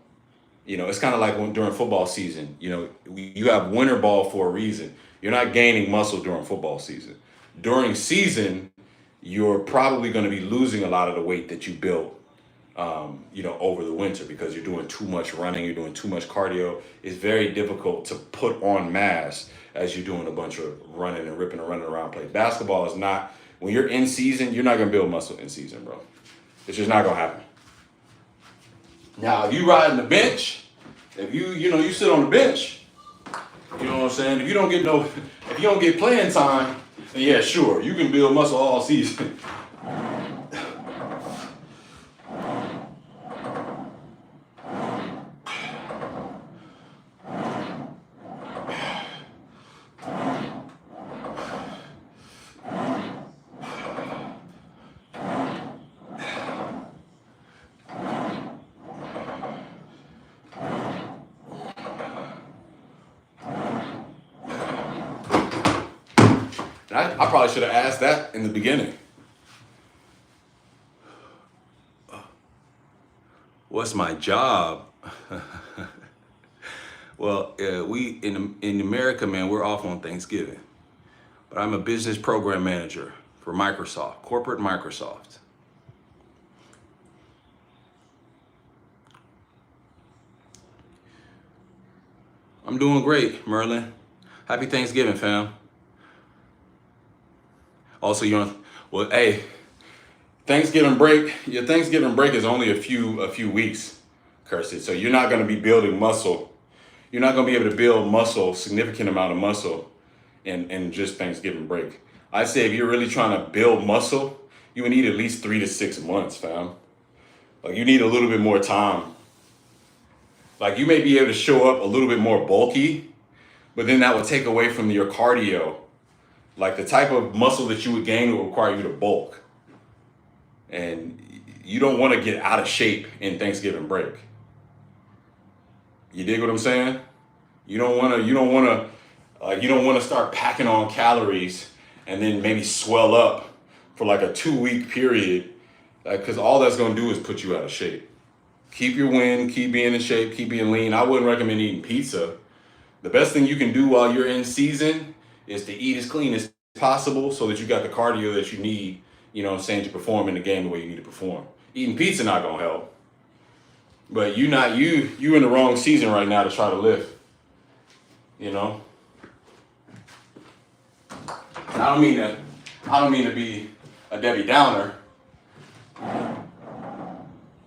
it's kind of like during football season, you have winter ball for a reason. You're not gaining muscle during football season. During season, you're probably going to be losing a lot of the weight that you built, over the winter because you're doing too much running, you're doing too much cardio. It's very difficult to put on mass as you're doing a bunch of running and ripping and running around. Play basketball is not. When you're in season, you're not gonna build muscle in season, bro. It's just not gonna happen. Now, if you ride in the bench, if you sit on the bench, you know what I'm saying? If you don't get playing time, then yeah, sure, you can build muscle all season. I probably should have asked that in the beginning. What's my job? Well, we in America, man, we're off on Thanksgiving. But I'm a business program manager for Microsoft, corporate Microsoft. I'm doing great, Merlin. Happy Thanksgiving, fam. Also, hey, your Thanksgiving break is only a few weeks, Kirsty. So you're not going to be building muscle. You're not going to be able to build muscle, significant amount of muscle in just Thanksgiving break. I say if you're really trying to build muscle, you would need at least 3 to 6 months, fam. Like you need a little bit more time. Like you may be able to show up a little bit more bulky, but then that would take away from your cardio. Like the type of muscle that you would gain will require you to bulk. And you don't want to get out of shape in Thanksgiving break. You dig what I'm saying? You don't want to start packing on calories and then maybe swell up for like a 2-week period. Because all that's going to do is put you out of shape. Keep your win, keep being in shape, keep being lean. I wouldn't recommend eating pizza. The best thing you can do while you're in season is to eat as clean as possible so that you got the cardio that you need, to perform in the game the way you need to perform. Eating pizza not gonna help. But you in the wrong season right now to try to lift. I don't mean to be a Debbie Downer,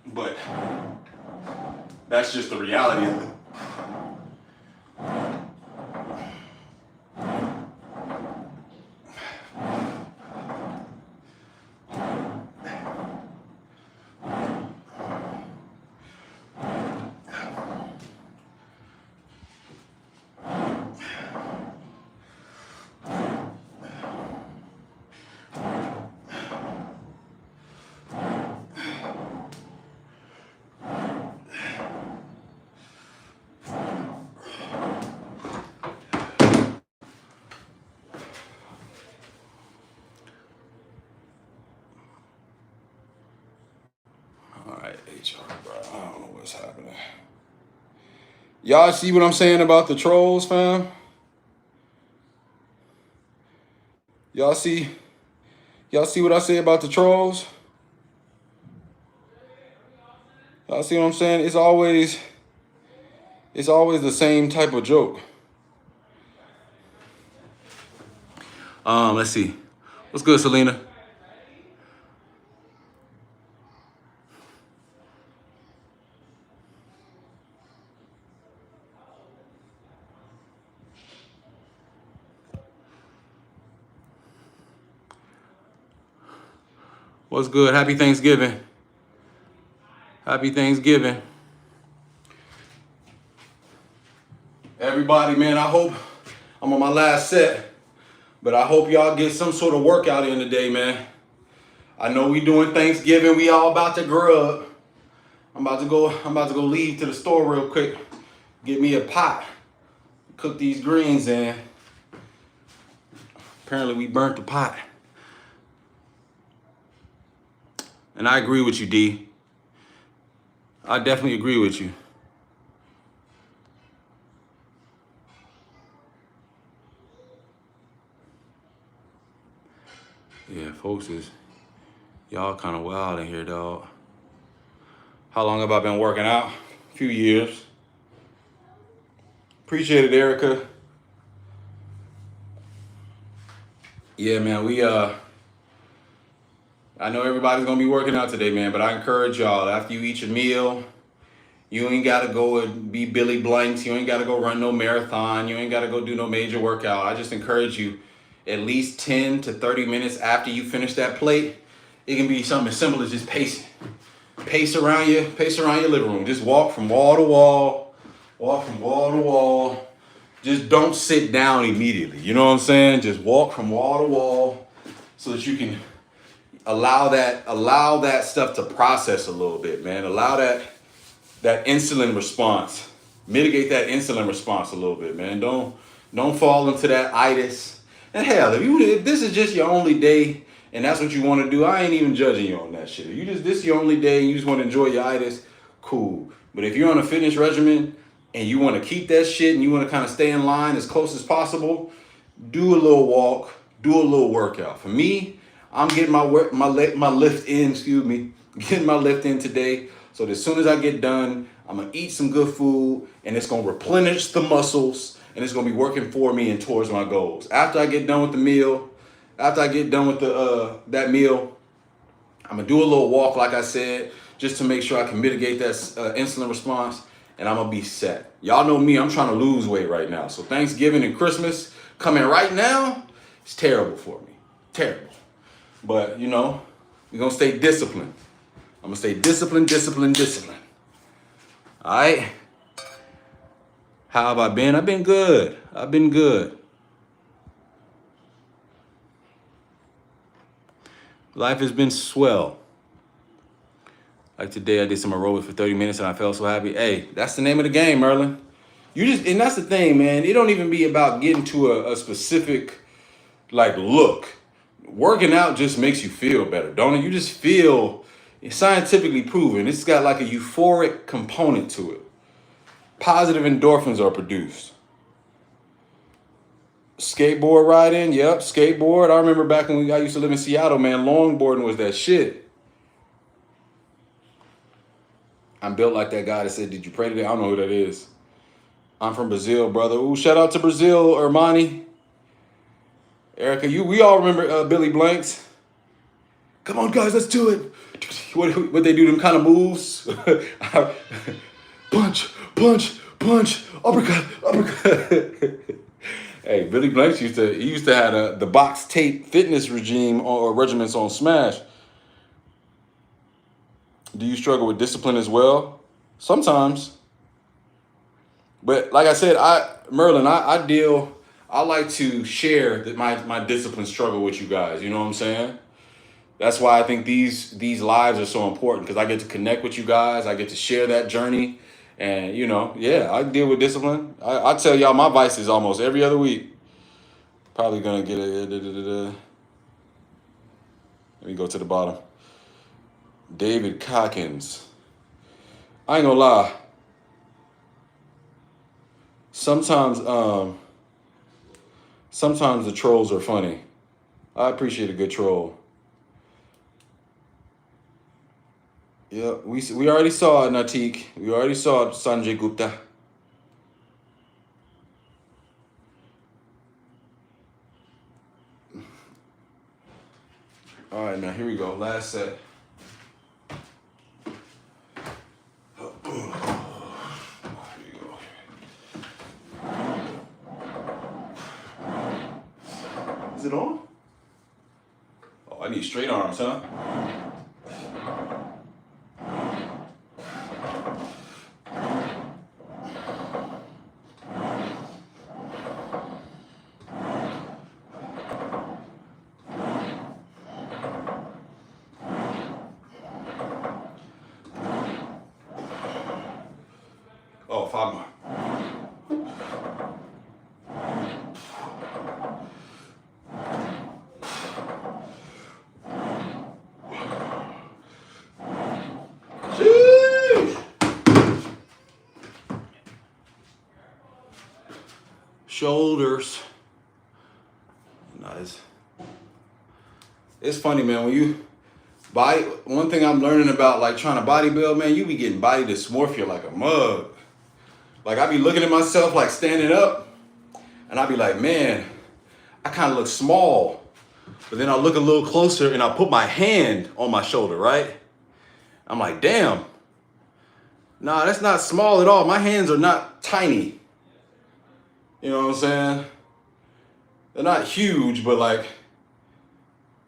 but that's just the reality of it. All right, HR, bro. I don't know what's happening. Y'all see what I'm saying about the trolls, fam? Y'all see what I say about the trolls? Y'all see what I'm saying? It's always the same type of joke. Let's see. What's good, Selena? What's good? Happy Thanksgiving. Happy Thanksgiving. Everybody, man, I hope I'm on my last set, but I hope y'all get some sort of workout in today, man. I know we doing Thanksgiving. We all about to grub. I'm about to go leave to the store real quick. Get me a pot. Cook these greens in. Apparently we burnt the pot. And I agree with you, D. I definitely agree with you. Yeah, folks, y'all kind of wild in here, dog. How long have I been working out? A few years. Appreciate it, Erica. Yeah, man, I know everybody's gonna be working out today, man, but I encourage y'all, after you eat your meal, you ain't gotta go and be Billy Blanks. You ain't gotta go run no marathon. You ain't gotta go do no major workout. I just encourage you, at least 10 to 30 minutes after you finish that plate, it can be something as simple as just pacing. Pace around your living room. Just walk from wall to wall. Walk from wall to wall. Just don't sit down immediately. You know what I'm saying? Just walk from wall to wall so that you can allow that stuff to process a little bit, man. Allow that insulin response. Mitigate that insulin response a little bit, man. Don't fall into that itis. And hell, if this is just your only day and that's what you want to do, I ain't even judging you on that shit. If this is your only day and you just want to enjoy your itis, cool. But if you're on a fitness regimen and you want to keep that shit and you want to kind of stay in line as close as possible, do a little walk, do a little workout. For me, I'm getting my lift in, getting my lift in today. So that as soon as I get done, I'm gonna eat some good food and it's gonna replenish the muscles and it's gonna be working for me and towards my goals. After I get done with the meal, that meal, I'm gonna do a little walk, like I said, just to make sure I can mitigate that insulin response, and I'm gonna be set. Y'all know me, I'm trying to lose weight right now. So Thanksgiving and Christmas coming right now, it's terrible for me, terrible. But we're gonna stay disciplined. I'm gonna stay disciplined. All right. How have I been? I've been good. Life has been swell. Like today, I did some aerobics for 30 minutes and I felt so happy. Hey, that's the name of the game, Merlin. And that's the thing, man. It don't even be about getting to a specific look. Working out just makes you feel better, don't it? You just feel, it's scientifically proven. It's got a euphoric component to it. Positive endorphins are produced. Skateboard riding, yep, skateboard. I remember back when I used to live in Seattle, man, longboarding was that shit. I'm built like that guy that said, "Did you pray today?" I don't know who that is. I'm from Brazil, brother. Ooh, shout out to Brazil, Armani. Erica, we all remember Billy Blanks. Come on, guys, let's do it. What they do, them kind of moves. Punch, uppercut. Hey, Billy Blanks used to have the box tape fitness regime or regiments on Smash. Do you struggle with discipline as well? Sometimes. But like I said, Merlin, I like to share my discipline struggle with you guys. You know what I'm saying? That's why I think these lives are so important, because I get to connect with you guys. I get to share that journey. And, I deal with discipline. I tell y'all my vices almost every other week. Probably going to get let me go to the bottom. David Cockins. I ain't gonna lie. Sometimes sometimes the trolls are funny. I appreciate a good troll. Yeah, we already saw it, Natik. We already saw it, Sanjay Gupta. All right, now here we go. Last set. Is it on? Oh, I need straight arms, huh? Oh, 5 more. Shoulders. Nice. It's funny, man. When you body, one thing I'm learning about like trying to bodybuild, man, you be getting body dysmorphia like a mug. Like I be looking at myself like standing up, and I be like, man, I kind of look small. But then I look a little closer and I put my hand on my shoulder, right? I'm like, damn. Nah, that's not small at all. My hands are not tiny. You know what I'm saying? They're not huge, but like,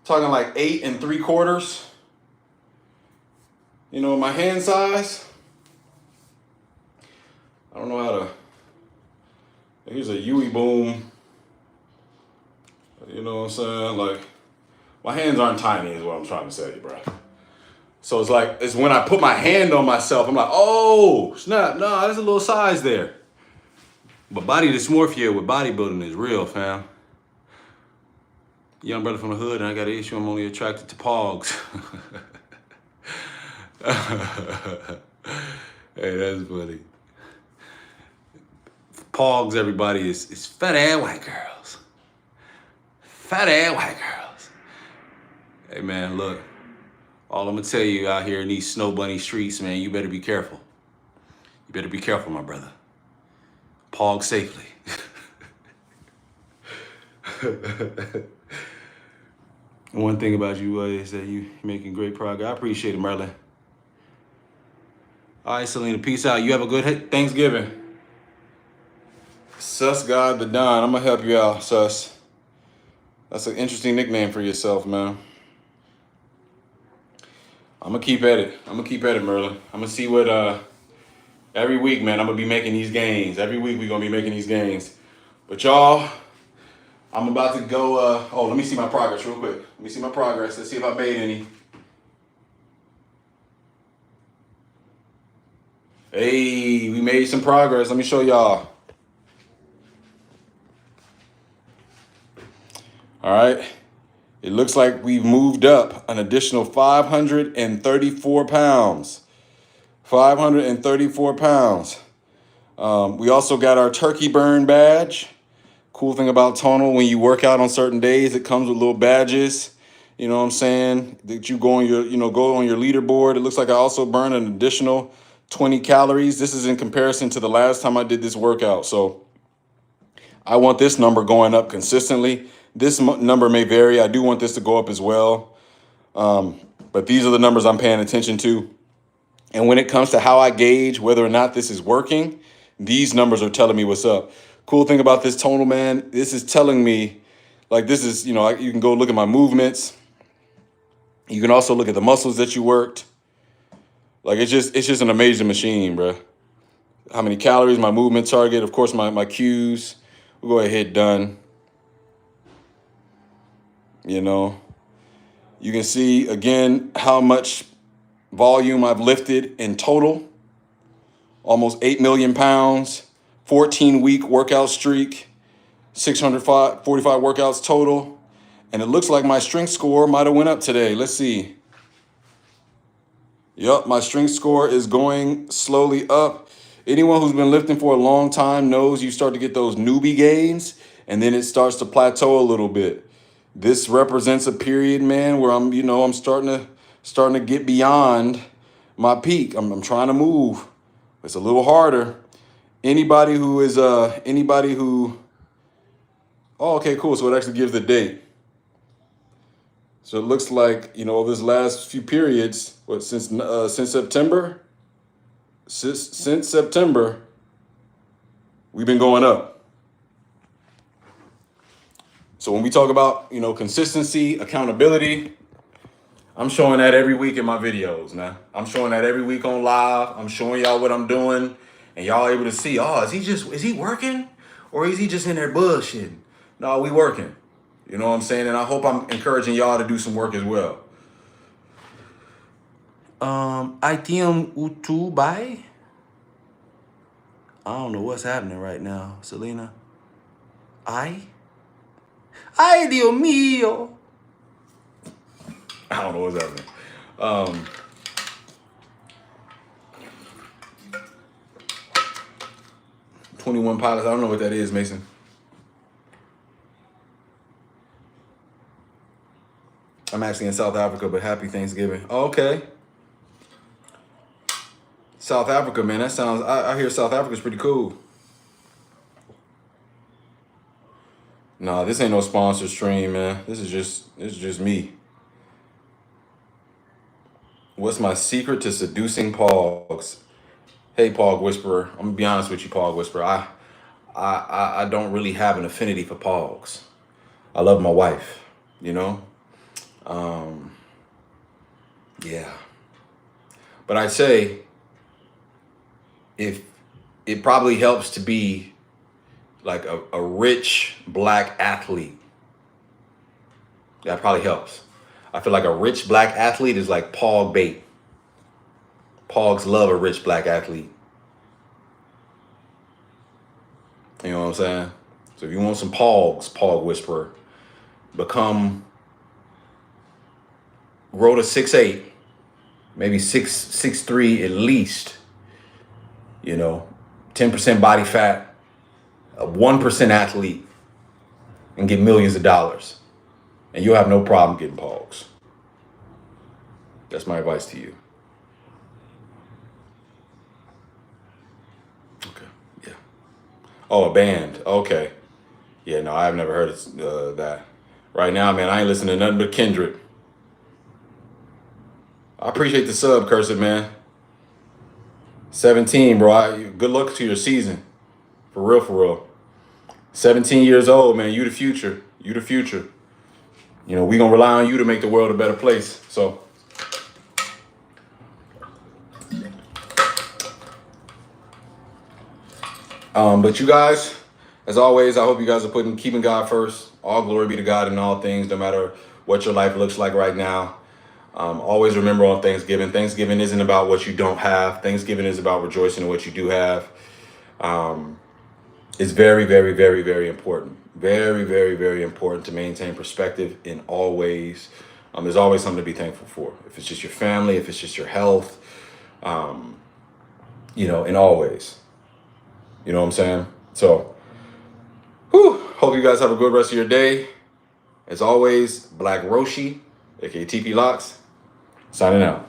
talking like 8 3/4. You know, my hand size. I don't know how to. Here's a Yui boom. You know what I'm saying? Like, my hands aren't tiny, is what I'm trying to say, bro. So it's like, it's when I put my hand on myself, I'm like, oh, snap, nah, there's a little size there. But body dysmorphia with bodybuilding is real, fam. Young brother from the hood, and I got an issue, I'm only attracted to pogs. Hey, that's funny. Pogs, everybody, is fat ass white girls. Fat ass white girls. Hey, man, look. All I'm gonna tell you out here in these snow bunny streets, man, you better be careful. You better be careful, my brother. Pog safely. One thing about you is that you making great progress. I appreciate it, Merlin. All right, Selena, peace out. You have a good Thanksgiving. Sus God the Don. I'm gonna help you out, Sus. That's an interesting nickname for yourself, man. I'm gonna keep at it. Merlin. I'm gonna see what every week, man, I'm gonna be making these gains. Every week we're gonna be making these gains. But y'all, I'm about to go, oh, let me see my progress real quick. Let me see my progress. Let's see if I made any. Hey, we made some progress. Let me show y'all. All right. It looks like we've moved up an additional 534 pounds. 534 pounds. We also got our turkey burn badge. Cool thing about Tonal, when you work out on certain days, it comes with little badges. You know what I'm saying? That you go on your, go on your leaderboard. It looks like I also burned an additional 20 calories. This is in comparison to the last time I did this workout. So I want this number going up consistently. This number may vary. I do want this to go up as well. But these are the numbers I'm paying attention to. And when it comes to how I gauge whether or not this is working, these numbers are telling me what's up. Cool thing about this Tonal, man, this is telling me, like, this is, you can go look at my movements. You can also look at the muscles that you worked. Like, it's just an amazing machine, bro. How many calories, my movement target, of course, my cues. We'll go ahead, done. You can see, again, how much volume I've lifted in total. Almost 8 million pounds, 14-week workout streak, 645 workouts total. And it looks like my strength score might have went up today. Let's see. Yup, my strength score is going slowly up. Anyone who's been lifting for a long time knows you start to get those newbie gains and then it starts to plateau a little bit. This represents a period, man, where I'm starting to get beyond my peak. I'm trying to move. It's a little harder. Anybody who oh, okay, cool. So it actually gives the date. So it looks like, this last few periods, since September, since September, we've been going up. So when we talk about, consistency, accountability, I'm showing that every week in my videos, man. I'm showing that every week on live. I'm showing y'all what I'm doing, and y'all able to see, is he working? Or is he just in there bullshitting? No, we working. You know what I'm saying? And I hope I'm encouraging y'all to do some work as well. I utu bye. I don't know what's happening right now, Selena. Ay, Dios mío. I don't know what's happening. 21 Pilots. I don't know what that is, Mason. I'm actually in South Africa, but happy Thanksgiving. Oh, okay. South Africa, man. That sounds. I hear South Africa's pretty cool. Nah, this ain't no sponsor stream, man. This is just me. What's my secret to seducing Pogs? Hey, Pog Whisperer. I'm gonna be honest with you, Pog Whisperer. I don't really have an affinity for Pogs. I love my wife, Yeah. But I'd say if it probably helps to be like a rich black athlete. That probably helps. I feel like a rich black athlete is like Pog bait. Pogs love a rich black athlete. You know what I'm saying? So if you want some Pogs, Pog Whisperer, grow to 6'8", maybe 6'3" at least. 10% body fat, a 1% athlete, and get millions of dollars. And you'll have no problem getting Pogs. That's my advice to you. Okay, yeah. Oh, a band. Okay. Yeah, no, I've never heard of that. Right now, man, I ain't listening to nothing but Kendrick. I appreciate the sub, Cursive, man. 17, bro. Good luck to your season. For real, for real. 17 years old, man. You the future. You the future. We gonna rely on you to make the world a better place. So. But you guys, as always, I hope you guys are keeping God first. All glory be to God in all things, no matter what your life looks like right now. Always remember on Thanksgiving, Thanksgiving isn't about what you don't have. Thanksgiving is about rejoicing in what you do have. It's very, very, very, very important. Very, very, very important to maintain perspective in all ways. There's always something to be thankful for. If it's just your family, if it's just your health, in all ways. You know what I'm saying? So, hope you guys have a good rest of your day. As always, Black Roshi, aka TP Locks, signing out.